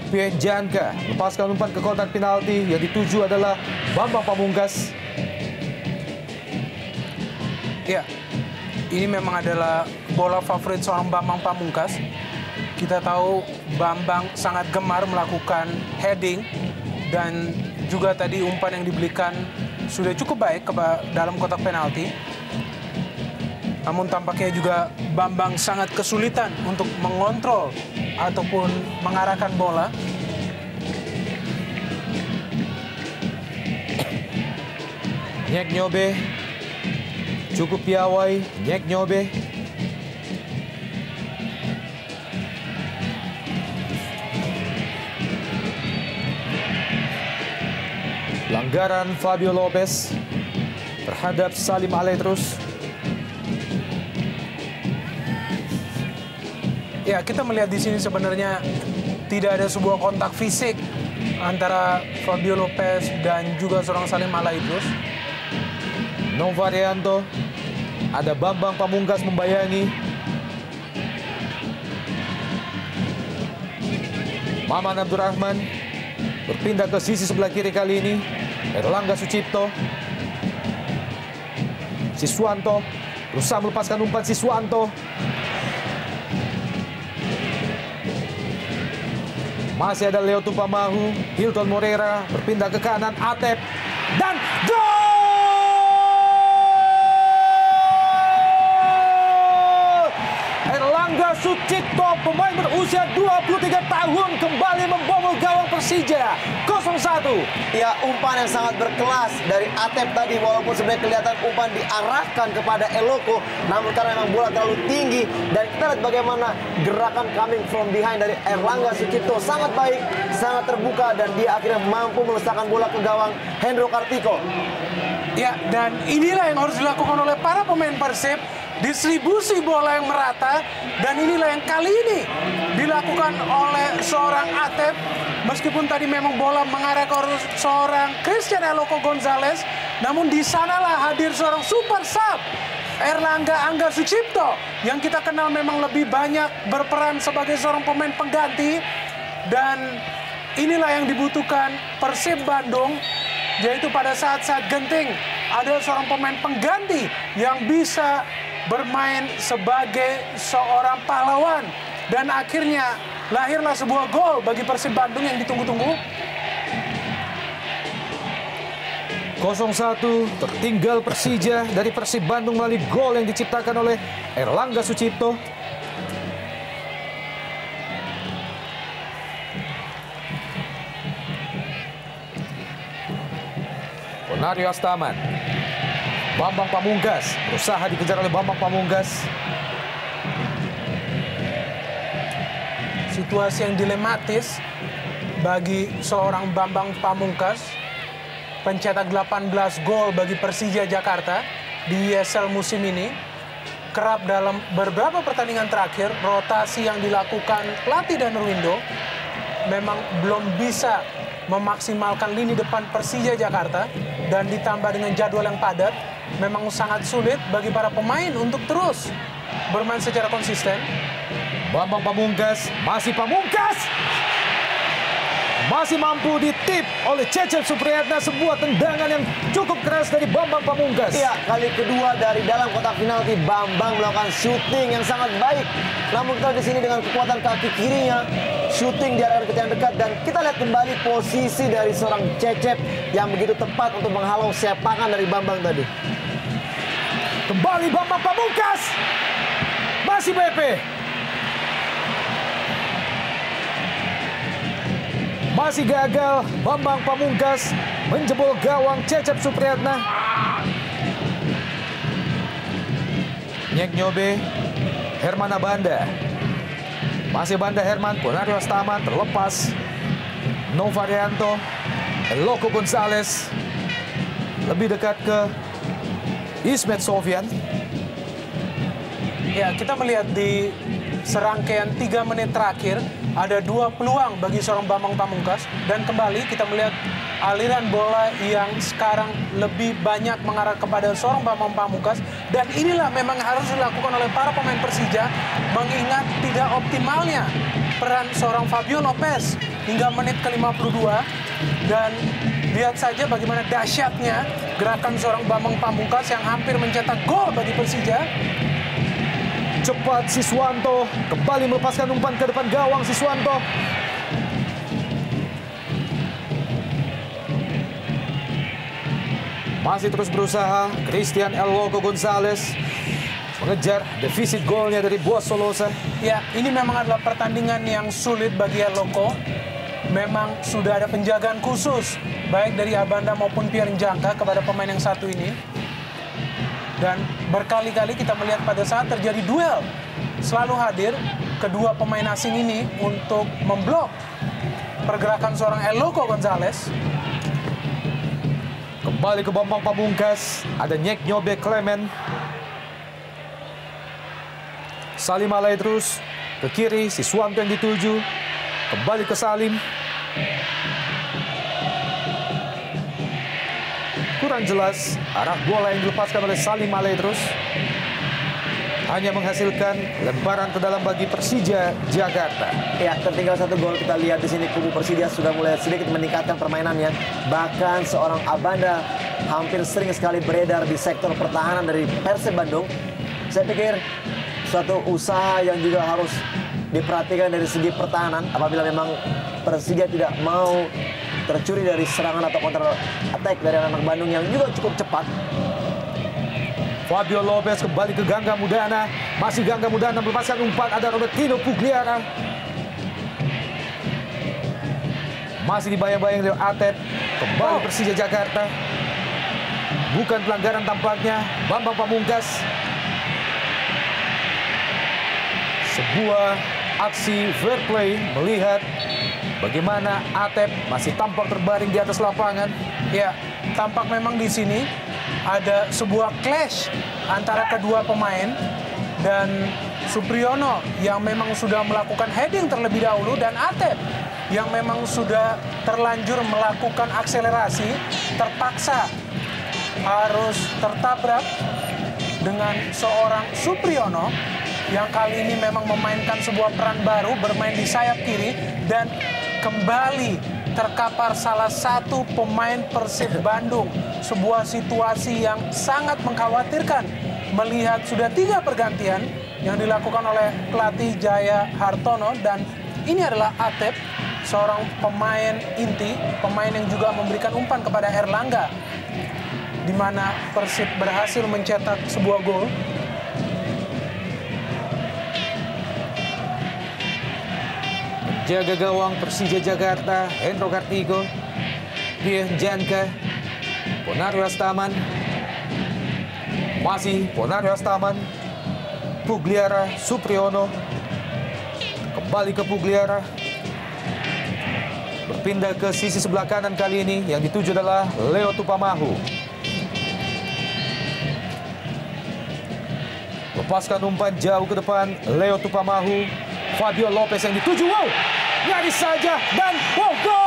Pien Janka lepaskan umpan ke kotak penalti, yang dituju adalah Bambang Pamungkas. Ya, ini memang adalah bola favorit seorang Bambang Pamungkas. Kita tahu Bambang sangat gemar melakukan heading, dan juga tadi umpan yang diberikan sudah cukup baik ke dalam kotak penalti. Namun tampaknya juga Bambang sangat kesulitan untuk mengontrol ataupun mengarahkan bola. Nyek Nyobe cukup piawai. Nyek Nyobe pelanggaran Fabio Lopez terhadap Salim Aletrus. Ya, kita melihat di sini sebenarnya tidak ada sebuah kontak fisik antara Fabio Lopez dan juga seorang Salim Aletrus. Novarianto, ada Bambang Pamungkas membayangi. Maman Abdurrahman berpindah ke sisi sebelah kiri kali ini. Erlangga Sucipto. Siswanto berusaha melepaskan umpan Siswanto. Masih ada Leo Tupamahu, Hilton Moreira berpindah ke kanan, Atep, dan gol! Erlangga Sucipto, pemain berusia 23 tahun, kembali membobol gawang Persija, 0-1. Ya, umpan yang sangat berkelas dari Atep tadi, walaupun sebenarnya kelihatan umpan diarahkan kepada Eloko, namun karena memang bola terlalu tinggi, dan kita lihat bagaimana gerakan coming from behind dari Erlangga Sucipto sangat baik, sangat terbuka, dan dia akhirnya mampu melesakkan bola ke gawang Hendro Kartiko. Ya, dan inilah yang harus dilakukan oleh para pemain Persib, distribusi bola yang merata, dan inilah yang kali ini dilakukan oleh seorang Atep. Meskipun tadi memang bola mengarah ke seorang Christian Eloko Gonzalez, namun di sanalah hadir seorang super sub, Erlangga Angga Sucipto, yang kita kenal memang lebih banyak berperan sebagai seorang pemain pengganti. Dan inilah yang dibutuhkan Persib Bandung, yaitu pada saat-saat genting ada seorang pemain pengganti yang bisa bermain sebagai seorang pahlawan. Dan akhirnya lahirlah sebuah gol bagi Persib Bandung yang ditunggu-tunggu. 0-1, tertinggal Persija dari Persib Bandung melalui gol yang diciptakan oleh Erlangga Sucipto. Onario Astaman, Bambang Pamungkas, berusaha dikejar oleh Bambang Pamungkas. Situasi yang dilematis bagi seorang Bambang Pamungkas, pencetak 18 gol bagi Persija Jakarta di ESL musim ini. Kerap dalam beberapa pertandingan terakhir, rotasi yang dilakukan pelatih Dan Ruwindo memang belum bisa memaksimalkan lini depan Persija Jakarta, dan ditambah dengan jadwal yang padat, memang sangat sulit bagi para pemain untuk terus bermain secara konsisten. Bambang Pamungkas, masih Pamungkas! Masih mampu ditip oleh Cecep Supriyatna, sebuah tendangan yang cukup keras dari Bambang Pamungkas. Iya, kali kedua dari dalam kotak penalti Bambang melakukan syuting yang sangat baik. Namun kita di sini dengan kekuatan kaki kirinya, syuting di area yang dekat, dan kita lihat kembali posisi dari seorang Cecep yang begitu tepat untuk menghalau sepakan dari Bambang tadi. Kembali Bambang Pamungkas. Masih BP. Masih gagal Bambang Pamungkas menjebol gawang Cecep Supriyatna. Nyek Nyobe, Herman Abanda. Masih Banda Herman, Ponario Astaman terlepas. Novarianto, Eloko Gonzalez. Lebih dekat ke Ismet Sofyan. Ya, kita melihat di serangkaian 3 menit terakhir ada 2 peluang bagi seorang Bambang Pamungkas, dan kembali kita melihat aliran bola yang sekarang lebih banyak mengarah kepada seorang Bambang Pamungkas, dan inilah memang harus dilakukan oleh para pemain Persija mengingat tidak optimalnya peran seorang Fabio Lopez hingga menit ke-52, dan lihat saja bagaimana dahsyatnya gerakan seorang Bambang Pamungkas yang hampir mencetak gol bagi Persija. Cepat Siswanto kembali melepaskan umpan ke depan gawang. Siswanto masih terus berusaha. Christian Eloko Gonzalez mengejar defisit golnya dari Boas Solosa. Ya, ini memang adalah pertandingan yang sulit bagi Eloko. Memang sudah ada penjagaan khusus baik dari Abanda maupun Pierre Njangka kepada pemain yang satu ini. Dan berkali-kali kita melihat pada saat terjadi duel, selalu hadir kedua pemain asing ini untuk memblok pergerakan seorang Eloko Gonzalez. Kembali ke Bambang Pamungkas, ada Nyek Nyobe Clement. Salim Alaidrus ke kiri, Siswanto yang dituju. Kembali ke Salim. Kurang jelas arah bola yang dilepaskan oleh Salim Alaidrus. Hanya menghasilkan lemparan ke dalam bagi Persija Jakarta. Ya, tertinggal 1 gol. Kita lihat di sini kubu Persija sudah mulai sedikit meningkatkan permainannya. Bahkan seorang Abanda hampir sering sekali beredar di sektor pertahanan dari Persib Bandung. Saya pikir suatu usaha yang juga harus diperhatikan dari segi pertahanan apabila memang Persija tidak mau tercuri dari serangan atau counter attack dari anak Bandung yang juga cukup cepat. Fabio Lopez kembali ke Gangga Mudana. Masih Gangga Mudana melepaskan umpan. Ada Robertino Pugliara. Masih dibayang-bayang oleh Atep. Kembali Persija Jakarta. Bukan pelanggaran tampaknya. Bambang Pamungkas. Sebuah aksi fair play melihat bagaimana Atep masih tampak terbaring di atas lapangan. Ya, tampak memang di sini ada sebuah clash antara kedua pemain, dan Supriyono yang memang sudah melakukan heading terlebih dahulu, dan Atep yang memang sudah terlanjur melakukan akselerasi terpaksa harus tertabrak dengan seorang Supriyono yang kali ini memang memainkan sebuah peran baru, bermain di sayap kiri, dan kembali terkapar salah satu pemain Persib Bandung. Sebuah situasi yang sangat mengkhawatirkan melihat sudah 3 pergantian yang dilakukan oleh pelatih Jaya Hartono, dan ini adalah Atep, seorang pemain inti, pemain yang juga memberikan umpan kepada Erlangga, di mana Persib berhasil mencetak sebuah gol. Jaga gawang Persija Jakarta, Hendro Kartiko, Pierre Njangka, Ponario Astaman. Masih Ponario Astaman, Pugliara, Supriyono. Kembali ke Pugliara. Berpindah ke sisi sebelah kanan kali ini, yang dituju adalah Leo Tupamahu. Lepaskan umpan jauh ke depan, Leo Tupamahu. Fabio Lopez yang dituju, wow! nyaris saja. Dan wow, gol!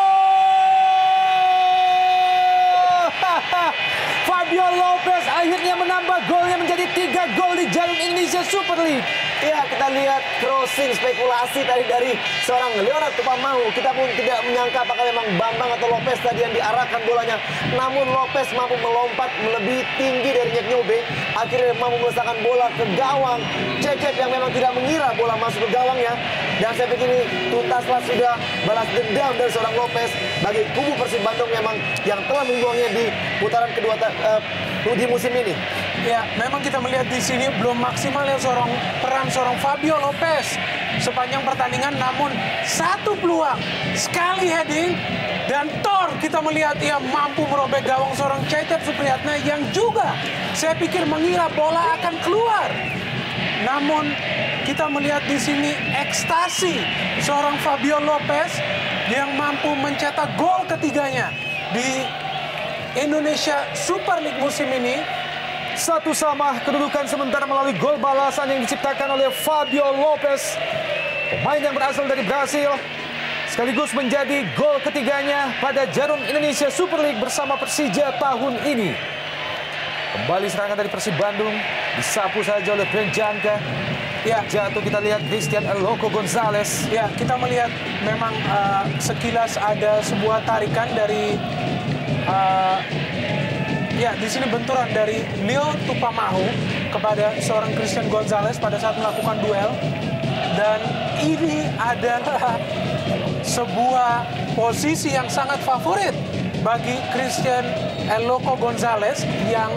Fabio Lopez akhirnya menambah golnya menjadi 3 gol di Jarum Indonesia Super League. Ya, kita lihat crossing spekulasi tadi dari seorang Leonard Tupamau. Kita pun tidak menyangka apakah memang Bambang atau Lopez tadi yang diarahkan bolanya. Namun Lopez mampu melompat melebihi tinggi dari Nyek Nyobe. Akhirnya mampu melesakkan bola ke gawang. Cecep yang memang tidak mengira bola masuk ke gawangnya. Dan saya pikir ini tuntaslah sudah balas dendam dari seorang Lopez bagi kubu Persib Bandung memang yang telah membuangnya di putaran kedua di musim ini. Ya, memang kita melihat di sini belum maksimal ya peran seorang Fabio Lopez sepanjang pertandingan, namun satu peluang, sekali heading, dan kita melihat ia mampu merobek gawang seorang Cecep Supriyatna yang juga saya pikir mengira bola akan keluar. Namun kita melihat di sini ekstasi seorang Fabio Lopez yang mampu mencetak gol ketiganya di Indonesia Super League musim ini. 1-1 kedudukan sementara melalui gol balasan yang diciptakan oleh Fabio Lopez, pemain yang berasal dari Brasil, sekaligus menjadi gol ketiganya pada Jarum Indonesia Super League bersama Persija tahun ini. Kembali serangan dari Persib Bandung, disapu saja oleh Ben Janka. Ya, jatuh kita lihat Christian El Loco Gonzalez. Ya, kita melihat memang sekilas ada sebuah tarikan dari ya, di sini benturan dari Leo Tupamau kepada seorang Christian Gonzalez pada saat melakukan duel. Dan ini adalah sebuah posisi yang sangat favorit bagi Christian El Loco Gonzalez yang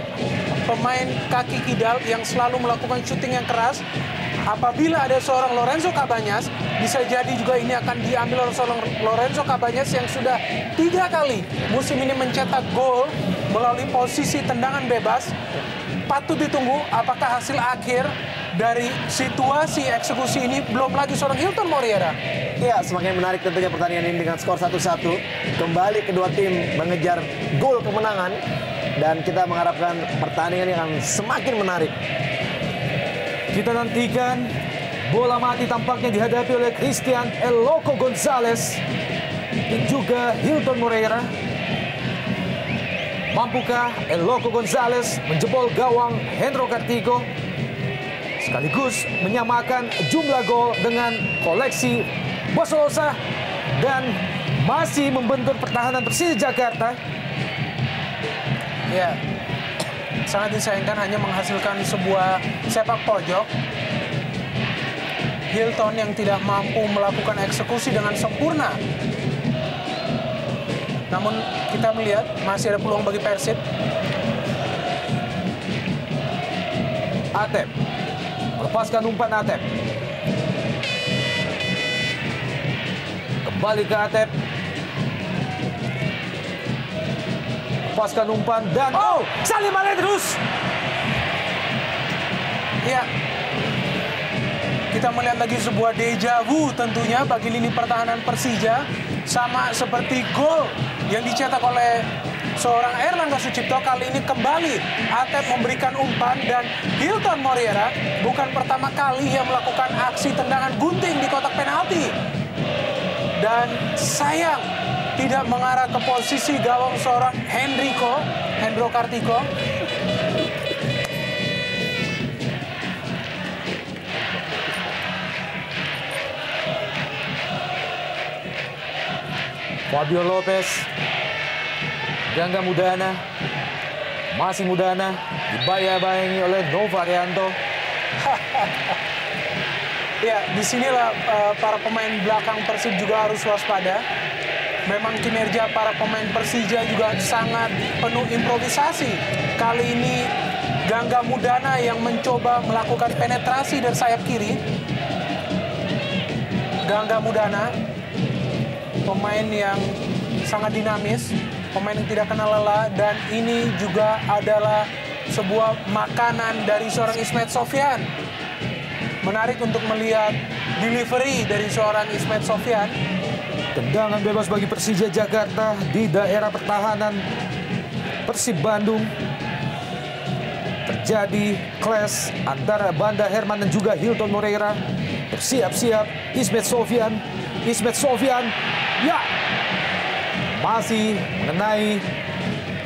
pemain kaki kidal yang selalu melakukan syuting yang keras. Apabila ada seorang Lorenzo Cabañas, bisa jadi juga ini akan diambil oleh seorang Lorenzo Cabañas yang sudah 3 kali musim ini mencetak gol melalui posisi tendangan bebas. Patut ditunggu apakah hasil akhir dari situasi eksekusi ini. Belum lagi seorang Hilton Moriera. Ya, semakin menarik tentunya pertandingan ini dengan skor 1-1. Kembali kedua tim mengejar gol kemenangan. Dan kita mengharapkan pertandingan yang akan semakin menarik. Kita nantikan bola mati tampaknya dihadapi oleh Christian El Loco Gonzalez dan juga Hilton Moreira. Mampukah El Loco Gonzalez menjebol gawang Hendro Kartiko sekaligus menyamakan jumlah gol dengan koleksi Bosolosa dan masih membentur pertahanan Persija Jakarta? Ya, sangat disayangkan hanya menghasilkan sebuah sepak pojok. Hilton yang tidak mampu melakukan eksekusi dengan sempurna. Namun kita melihat masih ada peluang bagi Persib. Atep melepaskan umpan Atep. Kembali ke Atep. Lepaskan umpan dan Salim Aledrus. Ya, kita melihat lagi sebuah deja vu tentunya bagi lini pertahanan Persija, sama seperti gol yang dicetak oleh seorang Erlangga Sucipto. Kali ini kembali Atep memberikan umpan dan Hilton Moriera bukan pertama kali yang melakukan aksi tendangan gunting di kotak penalti. Dan sayang tidak mengarah ke posisi gawang seorang Hendro Kartiko. Fabio Lopez, Gangga Mudana, masih Mudana, dibayang-bayangi oleh Nova Arianto. Ya, disinilah para pemain belakang Persib juga harus waspada. Memang kinerja para pemain Persija juga sangat penuh improvisasi. Kali ini Gangga Mudana yang mencoba melakukan penetrasi dari sayap kiri. Gangga Mudana, pemain yang sangat dinamis, pemain yang tidak kenal lelah, dan ini juga adalah sebuah makanan dari seorang Ismet Sofyan. Menarik untuk melihat delivery dari seorang Ismet Sofyan. Tendangan bebas bagi Persija Jakarta di daerah pertahanan Persib Bandung. Terjadi clash antara Banda Herman dan juga Hilton Moreira. Bersiap-siap Ismet Sofyan Ismet Sofian. Ya, masih mengenai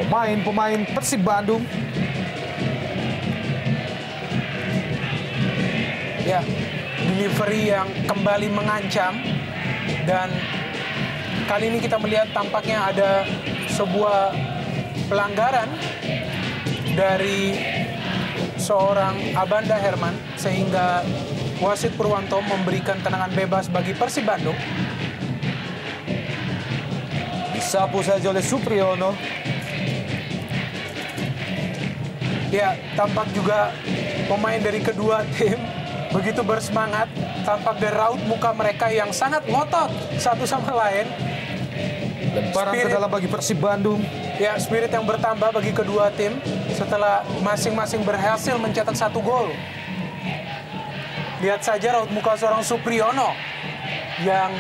pemain-pemain Persib Bandung. Ya, delivery yang kembali mengancam. Dan kali ini kita melihat tampaknya ada sebuah pelanggaran dari seorang Abanda Herman, sehingga wasit Purwanto memberikan tendangan bebas bagi Persib Bandung. Disapu saja oleh Supriyono. Ya, tampak juga pemain dari kedua tim begitu bersemangat. Tampak dari raut muka mereka yang sangat ngotot satu sama lain. Lemparan ke dalam bagi Persib Bandung. Ya, spirit yang bertambah bagi kedua tim setelah masing-masing berhasil mencetak 1 gol. Lihat saja raut muka seorang Supriyono yang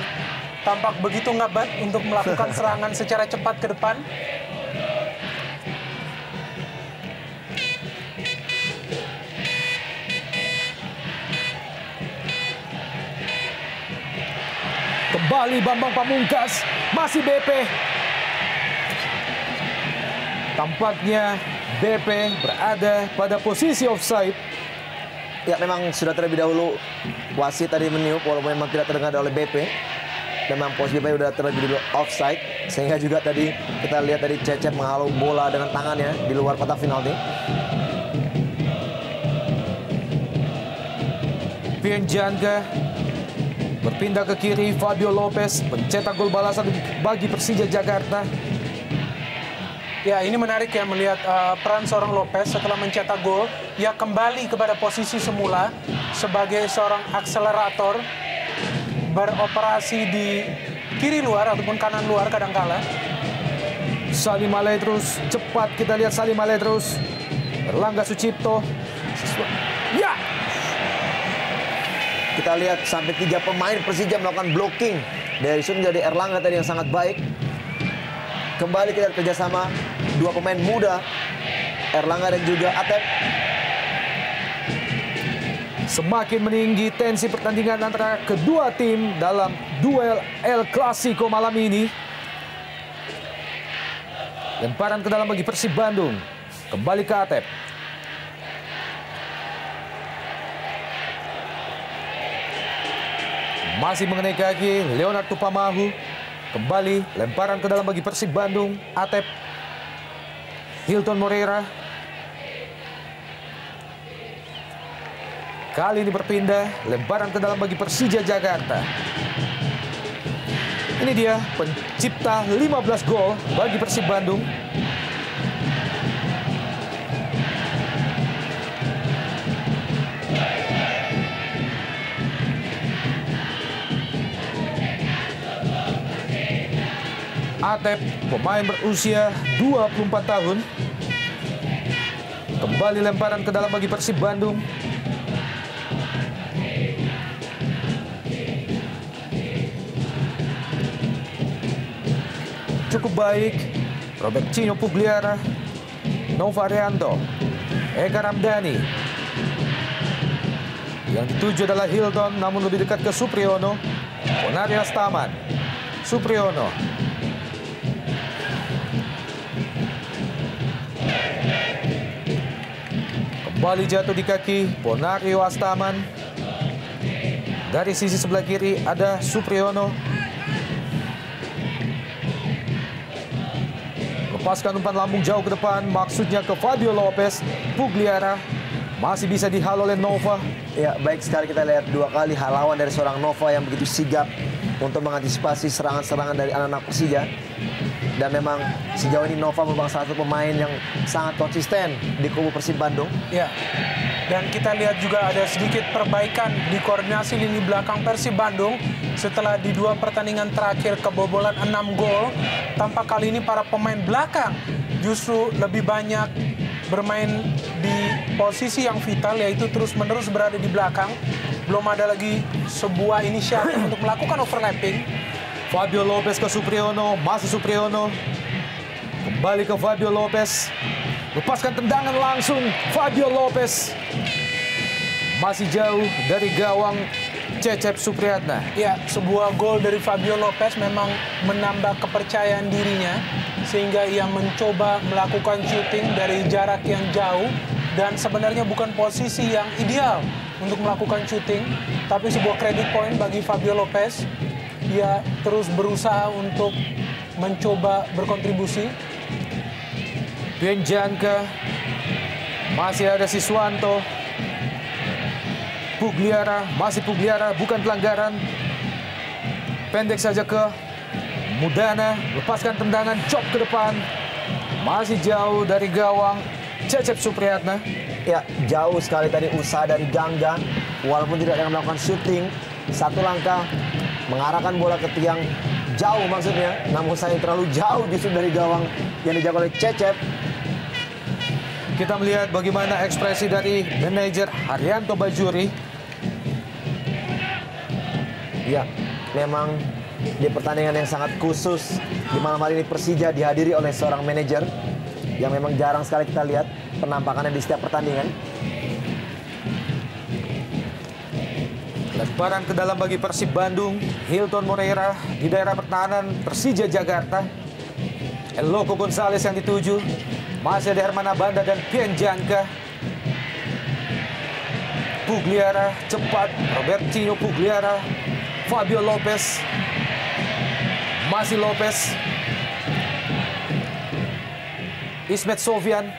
tampak begitu ngebat untuk melakukan serangan secara cepat ke depan. Kembali Bambang Pamungkas, masih BP. Tampaknya BP berada pada posisi offside. Ya, memang sudah terlebih dahulu wasit tadi meniup, walaupun memang tidak terdengar oleh BP. Memang posisi BP sudah terlebih dahulu offside, sehingga juga tadi kita lihat tadi Cecep menghalau bola dengan tangannya di luar kotak penalti. Pian Jangga berpindah ke kiri. Fabio Lopez pencetak gol balasan bagi Persija Jakarta. Ya, ini menarik ya melihat peran seorang Lopez setelah mencetak gol. Ia kembali kepada posisi semula sebagai seorang akselerator, beroperasi di kiri luar ataupun kanan luar kadangkala. Salim Aledrus, cepat kita lihat Salim Aledrus. Erlangga Sucipto. Ya! Kita lihat sampai 3 pemain Persija melakukan blocking. Dari situ menjadi Erlangga tadi yang sangat baik. Kembali kita kerjasama 2 pemain muda, Erlangga dan juga Atep. Semakin meninggi tensi pertandingan antara kedua tim dalam duel El Clasico malam ini. Lemparan ke dalam bagi Persib Bandung. Kembali ke Atep. Masih mengenai kaki Leonard Tupamahu. Kembali lemparan ke dalam bagi Persib Bandung. Atep. Hilton Moreira. Kali ini berpindah. Lemparan ke dalam bagi Persija Jakarta. Ini dia pencipta 15 gol bagi Persib Bandung. Atep, pemain berusia 24 tahun. Kembali lemparan ke dalam bagi Persib Bandung. Cukup baik. Robertinho Pugliara, Nova Arianto, Eka Ramdhani. Yang dituju adalah Hilton, namun lebih dekat ke Supriyono. Ponari Rastaman, Supriyono. Kembali jatuh di kaki Ponario Astaman. Dari sisi sebelah kiri ada Supriyono. Lepaskan umpan lambung jauh ke depan, maksudnya ke Fabio Lopez. Pugliara masih bisa dihalau oleh Nova. Ya, baik sekali kita lihat 2 kali halauan dari seorang Nova yang begitu sigap untuk mengantisipasi serangan-serangan dari anak-anak Persija. Dan memang sejauh ini Nova merupakan salah satu pemain yang sangat konsisten di kubu Persib Bandung. Ya, dan kita lihat juga ada sedikit perbaikan di koordinasi lini belakang Persib Bandung. Setelah di 2 pertandingan terakhir kebobolan 6 gol, tampak kali ini para pemain belakang justru lebih banyak bermain di posisi yang vital, yaitu terus-menerus berada di belakang. Belum ada lagi sebuah inisiatif untuk melakukan overlapping. Fabio Lopez ke Supriyono, masih Supriyono. Kembali ke Fabio Lopez. Lepaskan tendangan langsung Fabio Lopez. Masih jauh dari gawang Cecep Supriyatna. Ya, sebuah gol dari Fabio Lopez memang menambah kepercayaan dirinya sehingga ia mencoba melakukan syuting dari jarak yang jauh dan sebenarnya bukan posisi yang ideal untuk melakukan syuting, tapi sebuah credit point bagi Fabio Lopez. Ia terus berusaha untuk mencoba berkontribusi. Pian Janka. Masih ada Siswanto. Pugliara, masih Pugliara, bukan pelanggaran. Pendek saja ke Mudana, lepaskan tendangan, chop ke depan. Masih jauh dari gawang Cecep Supriyatna. Ya, jauh sekali tadi usaha dari Gangga. Walaupun tidak dengan melakukan syuting, satu langkah mengarahkan bola ke tiang jauh maksudnya. Namun sayang terlalu jauh justru dari gawang yang dijaga oleh Cecep. Kita melihat bagaimana ekspresi dari manajer Haryanto Bajuri. Ya, memang di pertandingan yang sangat khusus di malam hari ini Persija dihadiri oleh seorang manajer yang memang jarang sekali kita lihat penampakannya di setiap pertandingan. Lemparan ke dalam bagi Persib Bandung. Hilton Moreira di daerah pertahanan Persija Jakarta. Eloko Gonzalez yang dituju. Masih ada Herman Abanda dan Pian Janka. Pugliara cepat. Robertinho Pugliara. Fabio Lopez. Masih Lopez. Ismet Sofyan.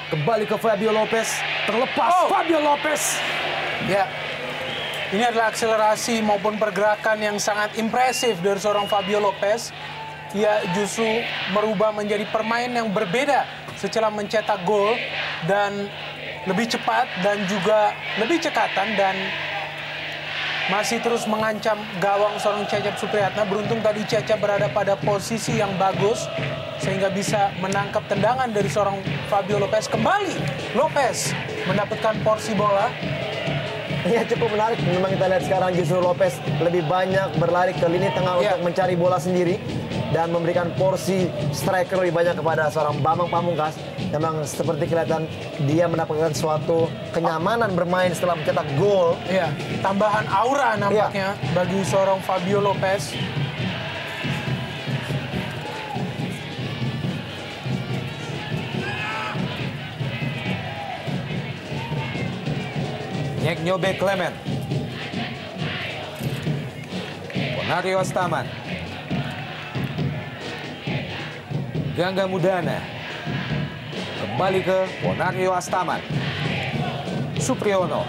Kembali ke Fabio Lopez. Terlepas Fabio Lopez. Ya, ini adalah akselerasi maupun pergerakan yang sangat impresif dari seorang Fabio Lopez. Ia justru merubah menjadi permain yang berbeda setelah mencetak gol dan lebih cepat dan juga lebih cekatan dan masih terus mengancam gawang seorang Cecep Supriyatna. Beruntung tadi Cecep berada pada posisi yang bagus sehingga bisa menangkap tendangan dari seorang Fabio Lopez. Kembali Lopez mendapatkan porsi bola. Ya, cukup menarik. Memang kita lihat sekarang justru Lopez lebih banyak berlari ke lini tengah untuk mencari bola sendiri dan memberikan porsi striker lebih banyak kepada seorang Bambang Pamungkas. Memang seperti kelihatan dia mendapatkan suatu kenyamanan bermain setelah mencetak gol. Ya, tambahan aura nampaknya bagi seorang Fabio Lopez. Nyek Nyobe Clement. Ponario Astaman. Gangga Mudana. Kembali ke Ponario Astaman. Supriyono.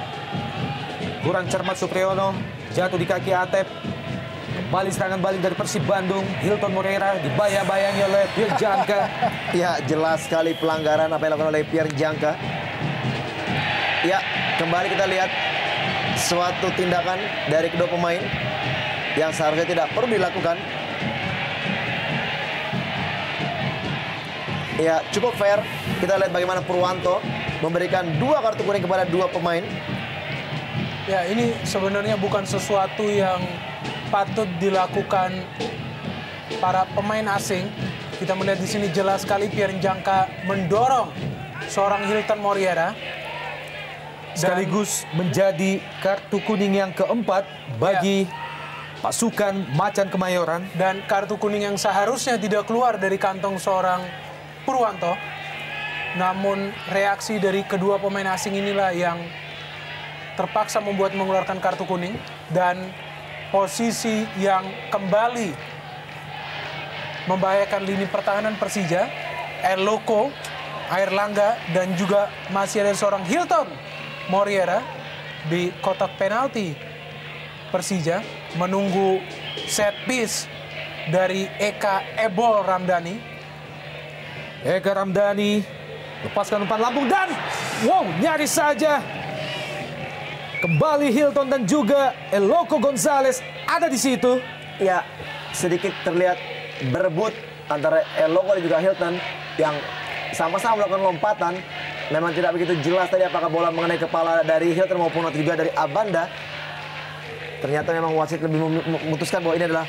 Kurang cermat Supriyono. Jatuh di kaki Atep. Kembali serangan balik dari Persib Bandung. Hilton Moreira dibayang-bayangi oleh Pian Janka. Ya, jelas sekali pelanggaran apa yang dilakukan oleh Pian Janka. Ya, kembali kita lihat suatu tindakan dari kedua pemain yang seharusnya tidak perlu dilakukan. Ya, cukup fair. Kita lihat bagaimana Purwanto memberikan 2 kartu kuning kepada 2 pemain. Ya, ini sebenarnya bukan sesuatu yang patut dilakukan para pemain asing. Kita melihat di sini jelas sekali Pian Janka mendorong seorang Hilton Moreira. Sekaligus menjadi kartu kuning yang keempat bagi pasukan Macan Kemayoran. Dan kartu kuning yang seharusnya tidak keluar dari kantong seorang Purwanto. Namun reaksi dari kedua pemain asing inilah yang terpaksa membuat mengeluarkan kartu kuning. Dan posisi yang kembali membahayakan lini pertahanan Persija. Eloko, Airlangga, dan juga masih ada seorang Hilton Moreira di kotak penalti Persija menunggu set piece dari Eka Ebol Ramdhani. Eka Ramdhani lepaskan umpan lambung dan nyaris saja kembali Hilton dan juga Eloko Gonzalez ada di situ. Ya, sedikit terlihat berebut antara Eloko dan juga Hilton yang sama-sama melakukan lompatan. Memang tidak begitu jelas tadi apakah bola mengenai kepala dari Hilton maupun juga dari Abanda. Ternyata memang wasit lebih memutuskan bahwa ini adalah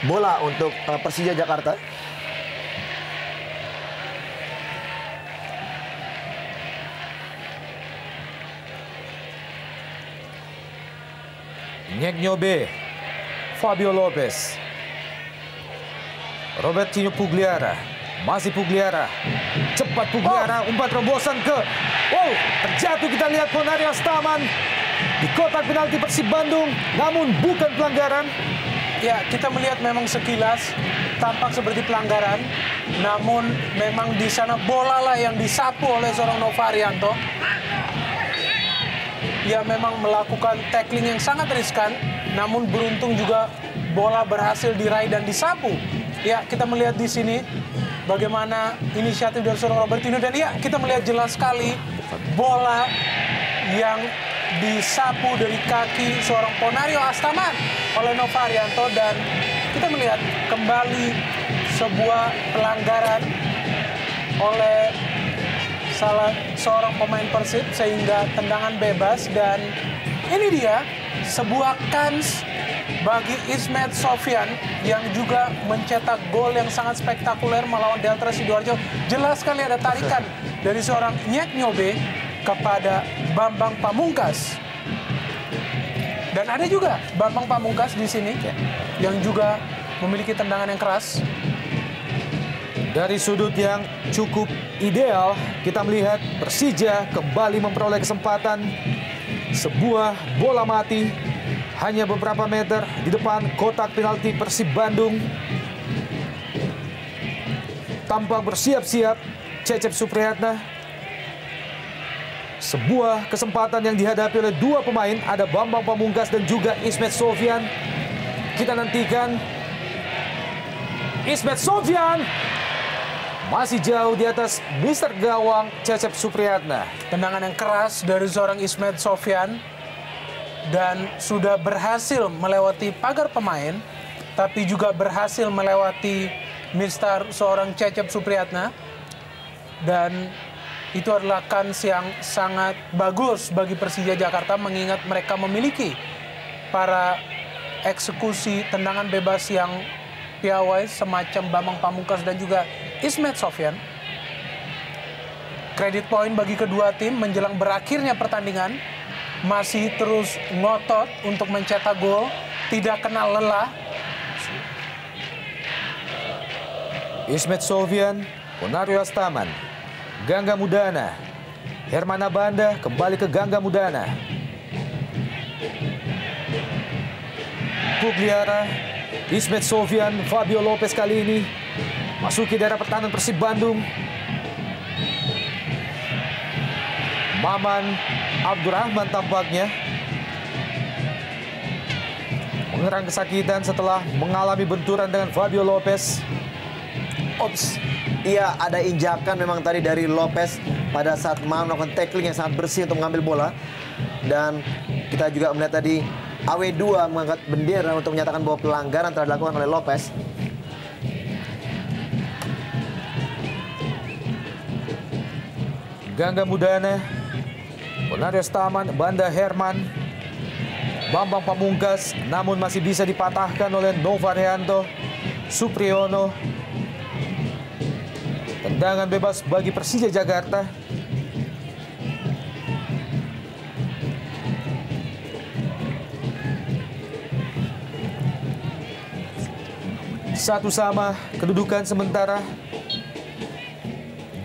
bola untuk Persija Jakarta. Nyobe, Fabio Lopez, Robertinho Pugliara, masih Pugliara, cepat Pugliara, umpan terobosan ke, terjatuh. Kita lihat Ponario Astaman di kotak penalti Persib Bandung, namun bukan pelanggaran. Ya, kita melihat memang sekilas tampak seperti pelanggaran, namun memang di sana bola lah yang disapu oleh seorang Nova Arianto. Ia memang melakukan tackling yang sangat riskan, namun beruntung juga bola berhasil diraih dan disapu. Ya, kita melihat di sini bagaimana inisiatif dari seorang Robertinho, dan ya, kita melihat jelas sekali bola yang disapu dari kaki seorang Ponario Astaman oleh Nova Arianto, dan kita melihat kembali sebuah pelanggaran oleh salah seorang pemain Persib sehingga tendangan bebas, dan ini dia sebuah kans bagi Ismet Sofyan yang juga mencetak gol yang sangat spektakuler melawan Delta Sidoarjo. Jelas sekali ada tarikan dari seorang Nyobe kepada Bambang Pamungkas. Dan ada juga Bambang Pamungkas di sini yang juga memiliki tendangan yang keras. Dari sudut yang cukup ideal, kita melihat Persija kembali memperoleh kesempatan. Sebuah bola mati hanya beberapa meter di depan kotak penalti Persib Bandung. Tampak bersiap-siap Cecep Supriyatna. Sebuah kesempatan yang dihadapi oleh dua pemain, ada Bambang Pamungkas dan juga Ismet Sofyan. Kita nantikan Ismet Sofyan masih jauh di atas Mister Gawang Cecep Supriyatna. Tendangan yang keras dari seorang Ismet Sofyan dan sudah berhasil melewati pagar pemain, tapi juga berhasil melewati Mister seorang Cecep Supriyatna, dan itu adalah kans yang sangat bagus bagi Persija Jakarta mengingat mereka memiliki para eksekusi tendangan bebas yang piawai semacam Bambang Pamungkas dan juga Ismet Sofyan. Kredit poin bagi kedua tim menjelang berakhirnya pertandingan. Masih terus ngotot untuk mencetak gol, tidak kenal lelah. Ismet Sofyan, Ponario Astaman, Gangga Mudana, Hermana Banda kembali ke Gangga Mudana. Pugliara, Ismet Sofyan, Fabio Lopez kali ini masuki daerah pertahanan Persib Bandung. Maman Abdurrahman tampaknya mengerang kesakitan setelah mengalami benturan dengan Fabio Lopez. Ops, iya ada injakan memang tadi dari Lopez pada saat melakukan tackling yang sangat bersih untuk mengambil bola. Dan kita juga melihat tadi AW2 mengangkat bendera untuk menyatakan bahwa pelanggaran telah dilakukan oleh Lopez. Gangga Mudana, Ponario Astaman, Banda Herman, Bambang Pamungkas, namun masih bisa dipatahkan oleh Nova Arianto, Supriyono. Tendangan bebas bagi Persija Jakarta. Satu sama kedudukan sementara.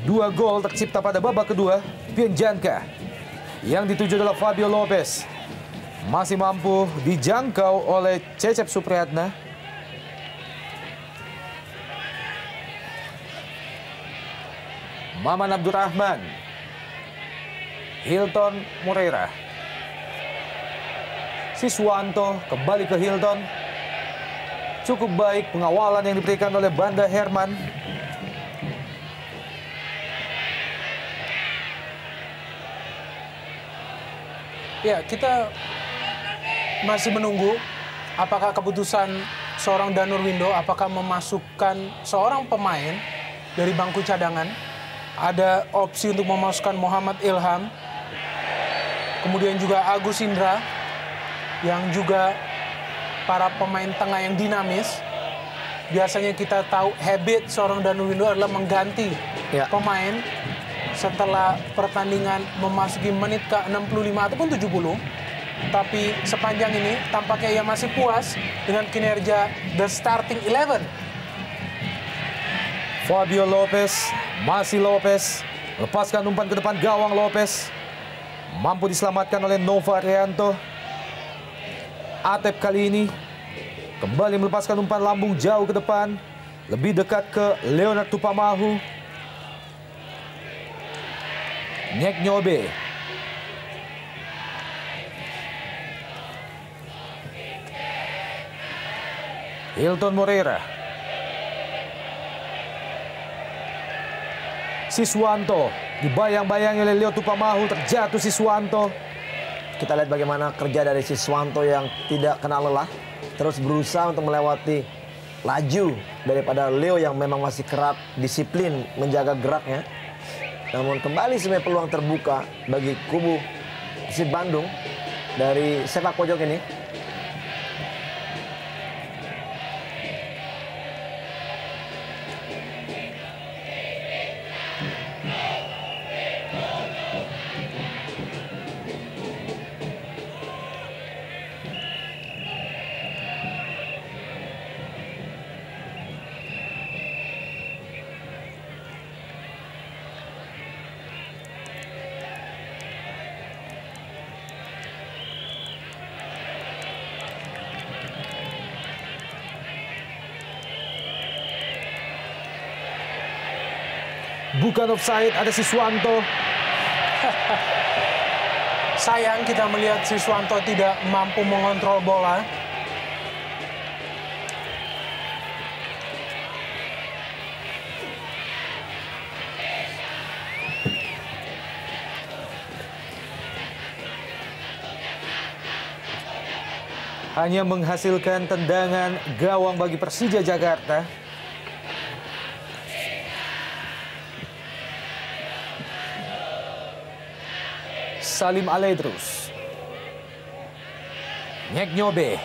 2 gol tercipta pada babak kedua. Pianjanka yang dituju adalah Fabio Lopez. Masih mampu dijangkau oleh Cecep Supriyatna. Maman Abdurrahman, Hilton Moreira, Siswanto kembali ke Hilton. Cukup baik pengawalan yang diberikan oleh Banda Herman. Ya, kita masih menunggu apakah keputusan seorang Danur Windo, apakah memasukkan seorang pemain dari bangku cadangan. Ada opsi untuk memasukkan Muhammad Ilham, kemudian juga Agus Indra, yang juga para pemain tengah yang dinamis. Biasanya kita tahu habit seorang Danur Windo adalah mengganti pemain setelah pertandingan memasuki menit ke 65 ataupun 70. Tapi sepanjang ini tampaknya ia masih puas dengan kinerja the starting 11. Fabio Lopez, masih Lopez. Lepaskan umpan ke depan gawang Lopez. Mampu diselamatkan oleh Nova Arianto. Atep kali ini kembali melepaskan umpan lambung jauh ke depan. Lebih dekat ke Leonard Tupamahu. Nyek Nyobe. Hilton Moreira. Siswanto. Dibayang-bayangi oleh Leo Tupamahu. Terjatuh Siswanto. Kita lihat bagaimana kerja dari Siswanto yang tidak kenal lelah. Terus berusaha untuk melewati laju daripada Leo yang memang masih kerap disiplin menjaga geraknya. Namun kembali sebenarnya peluang terbuka bagi kubu Persib Bandung dari sepak pojok ini. Bukan offside, ada Siswanto. Sayang kita melihat Siswanto tidak mampu mengontrol bola. Hanya menghasilkan tendangan gawang bagi Persija Jakarta. Salim Aledrus. Nyek Nyobe.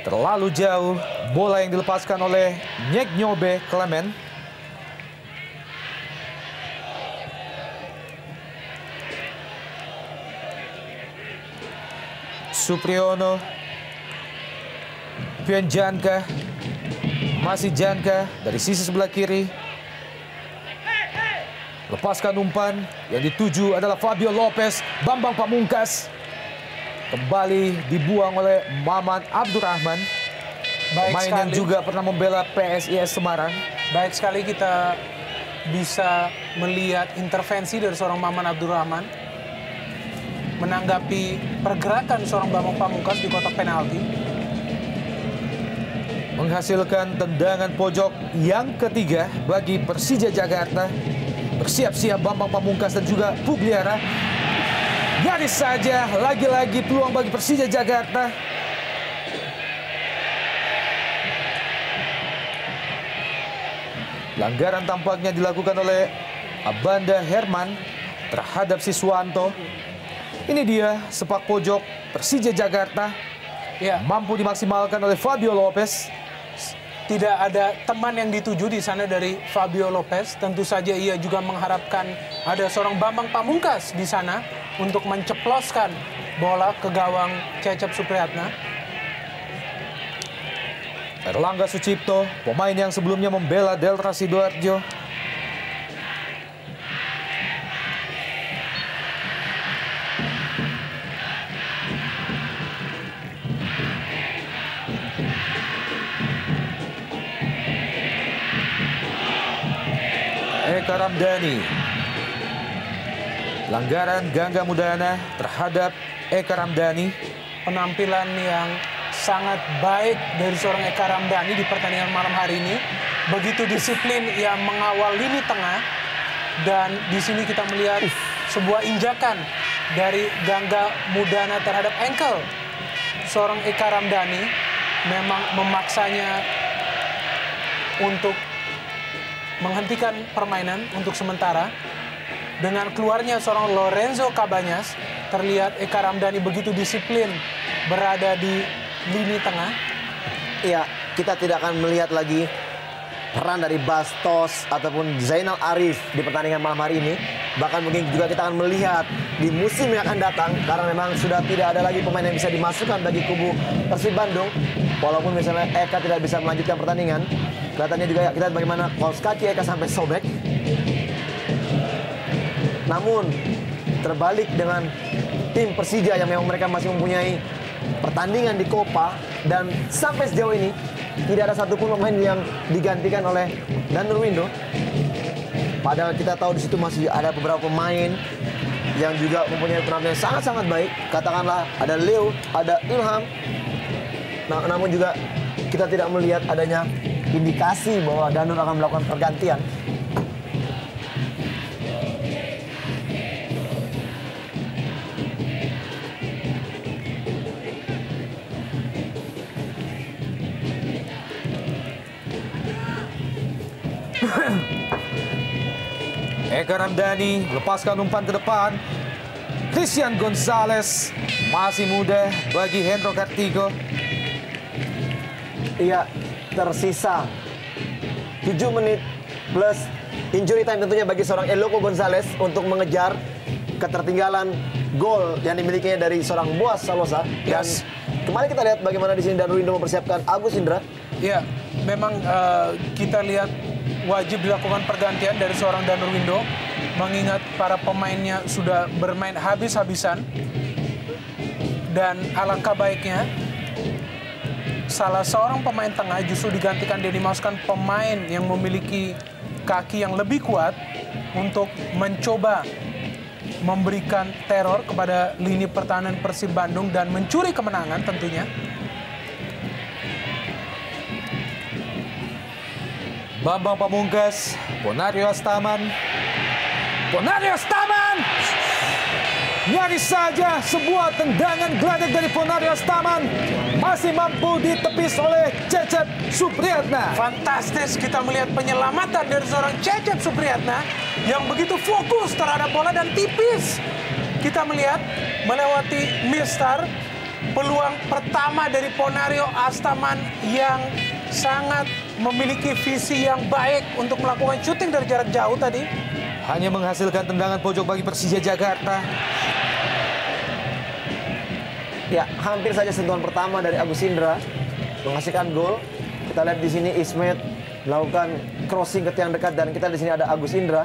Terlalu jauh bola yang dilepaskan oleh Nyek Nyobe Clement. Supriyono. Pian Janka. Masih Janka dari sisi sebelah kiri. Lepaskan umpan yang dituju adalah Fabio Lopez. Bambang Pamungkas kembali dibuang oleh Maman Abdurrahman. Pemain yang juga pernah membela PSIS Semarang. Baik sekali kita bisa melihat intervensi dari seorang Maman Abdurrahman menanggapi pergerakan seorang Bambang Pamungkas di kotak penalti. Menghasilkan tendangan pojok yang ketiga bagi Persija Jakarta. Bersiap-siap Bambang Pamungkas dan juga Pugliara. Nyaris saja lagi-lagi peluang bagi Persija Jakarta. Pelanggaran tampaknya dilakukan oleh Abanda Herman terhadap Siswanto. Ini dia sepak pojok Persija Jakarta. Ya. Mampu dimaksimalkan oleh Fabio Lopez. Tidak ada teman yang dituju di sana dari Fabio Lopez. Tentu saja ia juga mengharapkan ada seorang Bambang Pamungkas di sana untuk menceploskan bola ke gawang Cecep Supriyatna. Erlangga Sucipto, pemain yang sebelumnya membela Delta Sidoarjo. Eka Ramdhani. Pelanggaran Gangga Mudana terhadap Eka Ramdhani. Penampilan yang sangat baik dari seorang Eka Ramdhani di pertandingan malam hari ini. Begitu disiplin ia mengawal lini tengah. Dan di sini kita melihat sebuah injakan dari Gangga Mudana terhadap ankle seorang Eka Ramdhani. Memang memaksanya untuk menghentikan permainan untuk sementara. Dengan keluarnya seorang Lorenzo Cabañas, terlihat Eka Ramdhani begitu disiplin berada di lini tengah. Iya, kita tidak akan melihat lagi peran dari Bastos ataupun Zainal Arif di pertandingan malam hari ini. Bahkan mungkin juga kita akan melihat di musim yang akan datang, karena memang sudah tidak ada lagi pemain yang bisa dimasukkan bagi kubu Persib Bandung. Walaupun misalnya Eka tidak bisa melanjutkan pertandingan, kelihatannya juga kita lihat bagaimana kaos kaki Eka sampai sobek. Namun terbalik dengan tim Persija yang memang mereka masih mempunyai pertandingan di Copa, dan sampai sejauh ini tidak ada satupun pemain yang digantikan oleh Danur Window. Padahal kita tahu di situ masih ada beberapa pemain yang juga mempunyai penampilan sangat-sangat baik. Katakanlah ada Leo, ada Ilham. Namun juga kita tidak melihat adanya indikasi bahwa Danur akan melakukan pergantian. Eka Ramdhani lepaskan umpan ke depan. Christian Gonzalez masih muda bagi Hendro Kartiko. Iya, tersisa 7 menit plus injury time tentunya bagi seorang Eloko Gonzalez untuk mengejar ketertinggalan gol yang dimilikinya dari seorang Boas Salosa. Dan kemarin kita lihat bagaimana di sini Danur Window mempersiapkan Agus Indra. Ya, memang kita lihat wajib dilakukan pergantian dari seorang Danur Window, mengingat para pemainnya sudah bermain habis-habisan. Dan alangkah baiknya salah seorang pemain tengah justru digantikan, dia dimasukkan pemain yang memiliki kaki yang lebih kuat untuk mencoba memberikan teror kepada lini pertahanan Persib Bandung dan mencuri kemenangan tentunya. Bambang Pamungkas, Ponario Astaman. Ponario Astaman! Nyaris saja sebuah tendangan geladak dari Ponario Astaman masih mampu ditepis oleh Cecep Supriyatna. Fantastis kita melihat penyelamatan dari seorang Cecep Supriyatna yang begitu fokus terhadap bola dan tipis. Kita melihat melewati Mistar, peluang pertama dari Ponario Astaman yang sangat memiliki visi yang baik untuk melakukan syuting dari jarak jauh tadi. Hanya menghasilkan tendangan pojok bagi Persija Jakarta. Ya, hampir saja sentuhan pertama dari Agus Indra menghasilkan gol. Kita lihat di sini Ismet melakukan crossing ke tiang dekat, dan kita di sini ada Agus Indra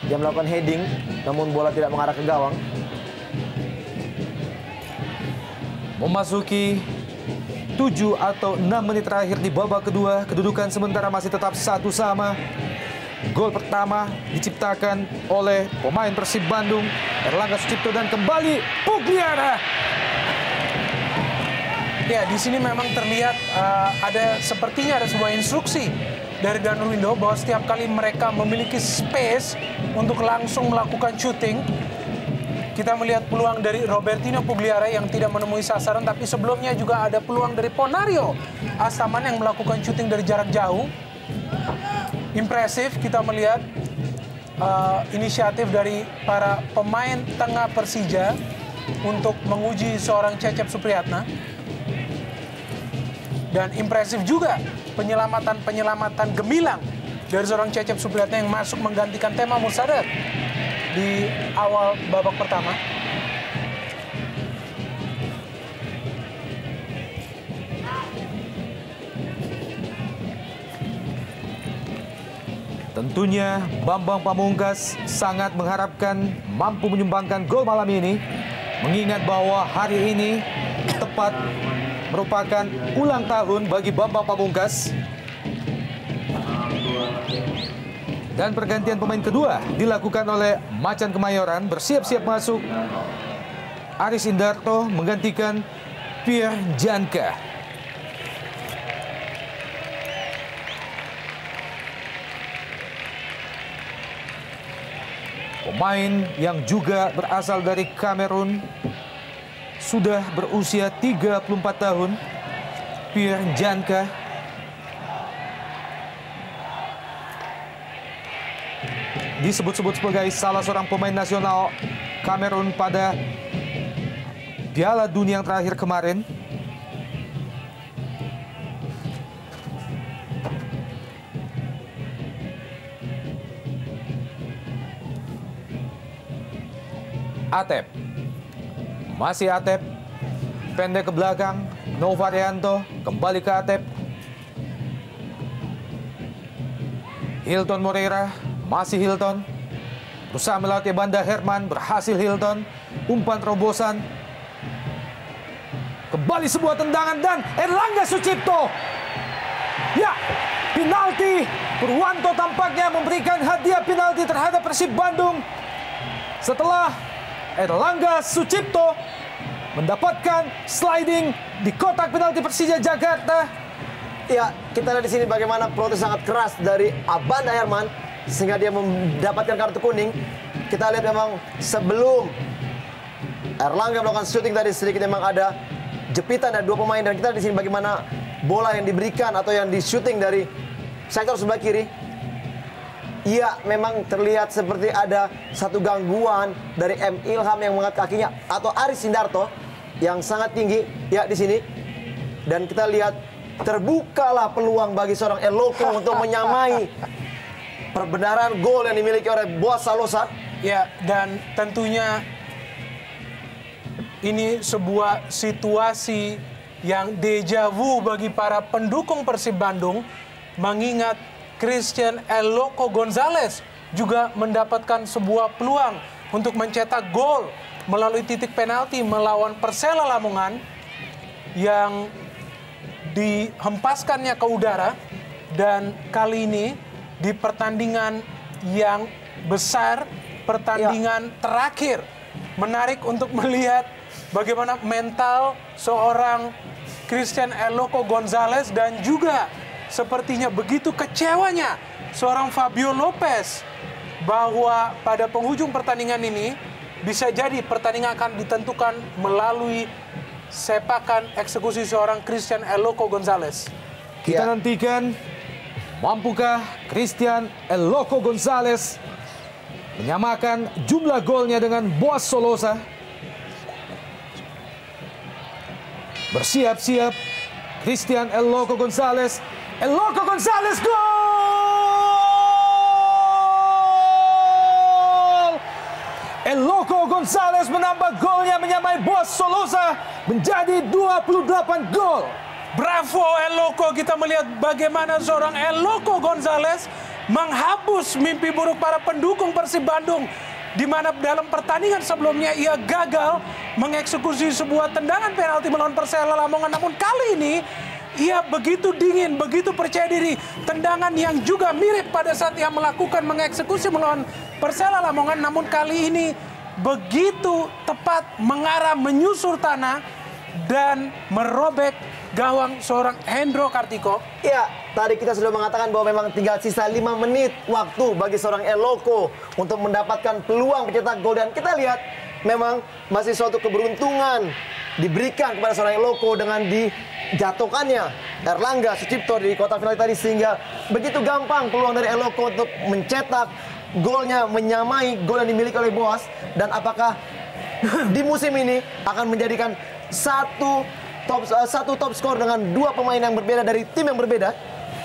yang melakukan heading, namun bola tidak mengarah ke gawang. Memasuki 7 atau 6 menit terakhir di babak kedua, kedudukan sementara masih tetap 1-1. Gol pertama diciptakan oleh pemain Persib Bandung, Erlangga Sucipto, dan kembali Pugliara. Ya, di sini memang terlihat sepertinya ada sebuah instruksi dari Danur Window bahwa setiap kali mereka memiliki space untuk langsung melakukan syuting. Kita melihat peluang dari Robertino Pugliara yang tidak menemui sasaran, tapi sebelumnya juga ada peluang dari Ponario Astaman yang melakukan syuting dari jarak jauh. Impresif kita melihat inisiatif dari para pemain tengah Persija untuk menguji seorang Cecep Supriyatna. Dan impresif juga penyelamatan gemilang dari seorang Cecep Supriyatna yang masuk menggantikan Tema Mursadat di awal babak pertama. Tentunya Bambang Pamungkas sangat mengharapkan mampu menyumbangkan gol malam ini, mengingat bahwa hari ini tepat merupakan ulang tahun bagi Bambang Pamungkas. Dan pergantian pemain kedua dilakukan oleh Macan Kemayoran. Bersiap-siap masuk Aris Indarto menggantikan Pierre Janka. Pemain yang juga berasal dari Kamerun, sudah berusia 34 tahun, Pierre Janka. Disebut-sebut sebagai salah seorang pemain nasional Kamerun pada Piala Dunia yang terakhir kemarin. Atep. Masih Atep. Pendek ke belakang. Novarianto kembali ke Atep. Hilton Moreira. Masih Hilton. Berusaha melalui banda Herman. Berhasil Hilton. Umpan terobosan. Kembali sebuah tendangan dan Erlangga Sucipto. Ya, penalti. Purwanto tampaknya memberikan hadiah penalti terhadap Persib Bandung setelah Erlangga Sucipto mendapatkan sliding di kotak penalti Persija Jakarta. Ya, kita lihat di sini bagaimana protes sangat keras dari Abanda Herman sehingga dia mendapatkan kartu kuning. Kita lihat memang sebelum Erlangga melakukan shooting tadi sedikit memang ada jepitan dari dua pemain, dan kita lihat di sini bagaimana bola yang diberikan atau yang di shooting dari sektor sebelah kiri. Iya, memang terlihat seperti ada satu gangguan dari M. Ilham yang mengangkat kakinya, atau Aris Sindarto yang sangat tinggi ya di sini. Dan kita lihat terbukalah peluang bagi seorang Eloko untuk menyamai perbenaran gol yang dimiliki oleh Boas Salosa. Ya, dan tentunya ini sebuah situasi yang deja vu bagi para pendukung Persib Bandung, mengingat Christian Eloko Gonzalez juga mendapatkan sebuah peluang untuk mencetak gol melalui titik penalti melawan Persela Lamongan yang dihempaskannya ke udara. Dan kali ini di pertandingan yang besar, pertandingan terakhir, menarik untuk melihat bagaimana mental seorang Christian Eloko Gonzalez dan juga sepertinya begitu kecewanya seorang Fabio Lopez bahwa pada penghujung pertandingan ini bisa jadi pertandingan akan ditentukan melalui sepakan eksekusi seorang Christian Eloko Gonzalez. Kita nantikan, mampukah Christian Eloko Gonzalez menyamakan jumlah golnya dengan Boas Solosa? Bersiap-siap Christian Eloko Gonzalez. Eloko Gonzalez, gol! Eloko Gonzalez menambah golnya menyamai Boas Solosa menjadi 28 gol. Bravo Eloko, kita melihat bagaimana seorang Eloko Gonzalez menghapus mimpi buruk para pendukung Persib Bandung, di mana dalam pertandingan sebelumnya ia gagal mengeksekusi sebuah tendangan penalti melawan Persela Lamongan. Namun kali ini ia begitu dingin, begitu percaya diri. Tendangan yang juga mirip pada saat ia melakukan mengeksekusi melawan Persela Lamongan, namun kali ini begitu tepat mengarah menyusur tanah dan merobek gawang seorang Hendro Kartiko. Ya, tadi kita sudah mengatakan bahwa memang tinggal sisa 5 menit waktu bagi seorang Eloko untuk mendapatkan peluang mencetak gol. Dan kita lihat memang masih suatu keberuntungan diberikan kepada seorang Eloko dengan dijatuhkannya Erlangga Sucipto di kotak penalti tadi, sehingga begitu gampang peluang dari Eloko untuk mencetak golnya menyamai gol yang dimiliki oleh Boas. Dan apakah di musim ini akan menjadikan satu top skor dengan dua pemain yang berbeda dari tim yang berbeda?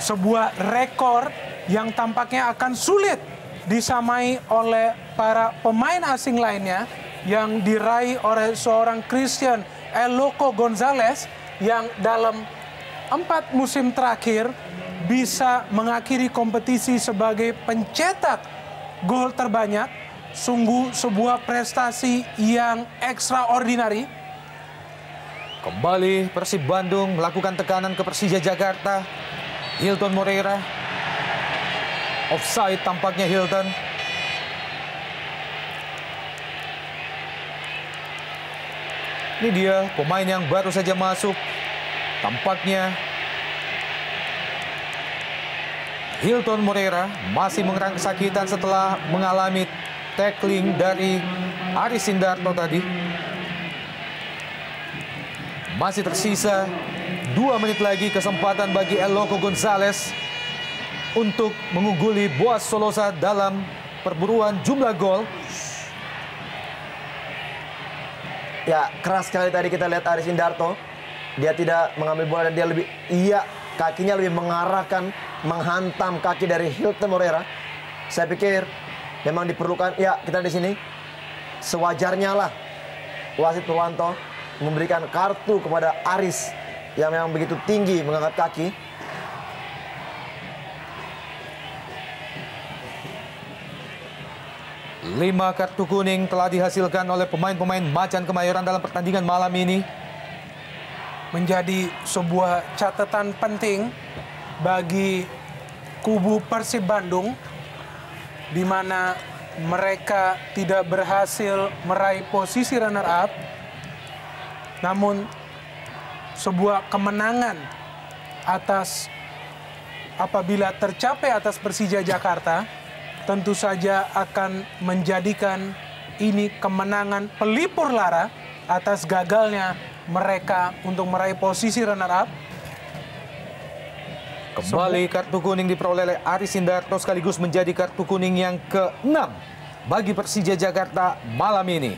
Sebuah rekor yang tampaknya akan sulit disamai oleh para pemain asing lainnya, yang diraih oleh seorang Christian Eloko Gonzalez yang dalam 4 musim terakhir bisa mengakhiri kompetisi sebagai pencetak gol terbanyak. Sungguh sebuah prestasi yang extraordinary. Kembali Persib Bandung melakukan tekanan ke Persija Jakarta. Hilton Moreira. Offside tampaknya Hilton. Ini dia pemain yang baru saja masuk. Tampaknya Hilton Moreira masih mengerang kesakitan setelah mengalami tackling dari Aris Sindarto tadi. Masih tersisa 2 menit lagi kesempatan bagi Eloko Gonzalez untuk mengungguli Boas Solosa dalam perburuan jumlah gol. Ya, keras sekali tadi kita lihat Aris Sindarto. Dia tidak mengambil bola dan dia kakinya lebih mengarahkan, menghantam kaki dari Hilton Moreira. Saya pikir memang diperlukan, ya kita di sini sewajarnya lah wasit Purwanto memberikan kartu kepada Aris yang memang begitu tinggi mengangkat kaki. Lima kartu kuning telah dihasilkan oleh pemain-pemain Macan Kemayoran dalam pertandingan malam ini. Menjadi sebuah catatan penting bagi kubu Persib Bandung, di mana mereka tidak berhasil meraih posisi runner up, namun sebuah kemenangan apabila tercapai atas Persija Jakarta tentu saja akan menjadikan ini kemenangan pelipur lara atas gagalnya mereka untuk meraih posisi runner up. Kembali kartu kuning diperoleh oleh Aris Indarto sekaligus menjadi kartu kuning yang ke-6 bagi Persija Jakarta malam ini.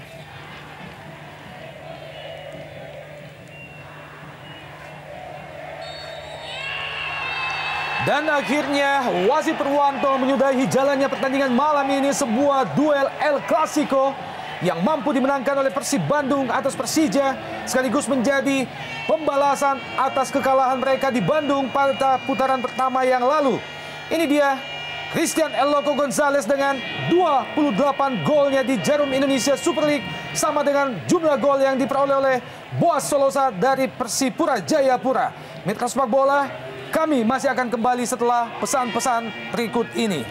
Dan akhirnya wasit Purwanto menyudahi jalannya pertandingan malam ini, sebuah duel El Clasico yang mampu dimenangkan oleh Persib Bandung atas Persija sekaligus menjadi pembalasan atas kekalahan mereka di Bandung pada putaran pertama yang lalu. Ini dia Christian El Loco Gonzalez dengan 28 golnya di Jarum Indonesia Super League, sama dengan jumlah gol yang diperoleh oleh Boas Solosa dari Persipura Jayapura. Mitra Sepak Bola, kami masih akan kembali setelah pesan-pesan berikut ini.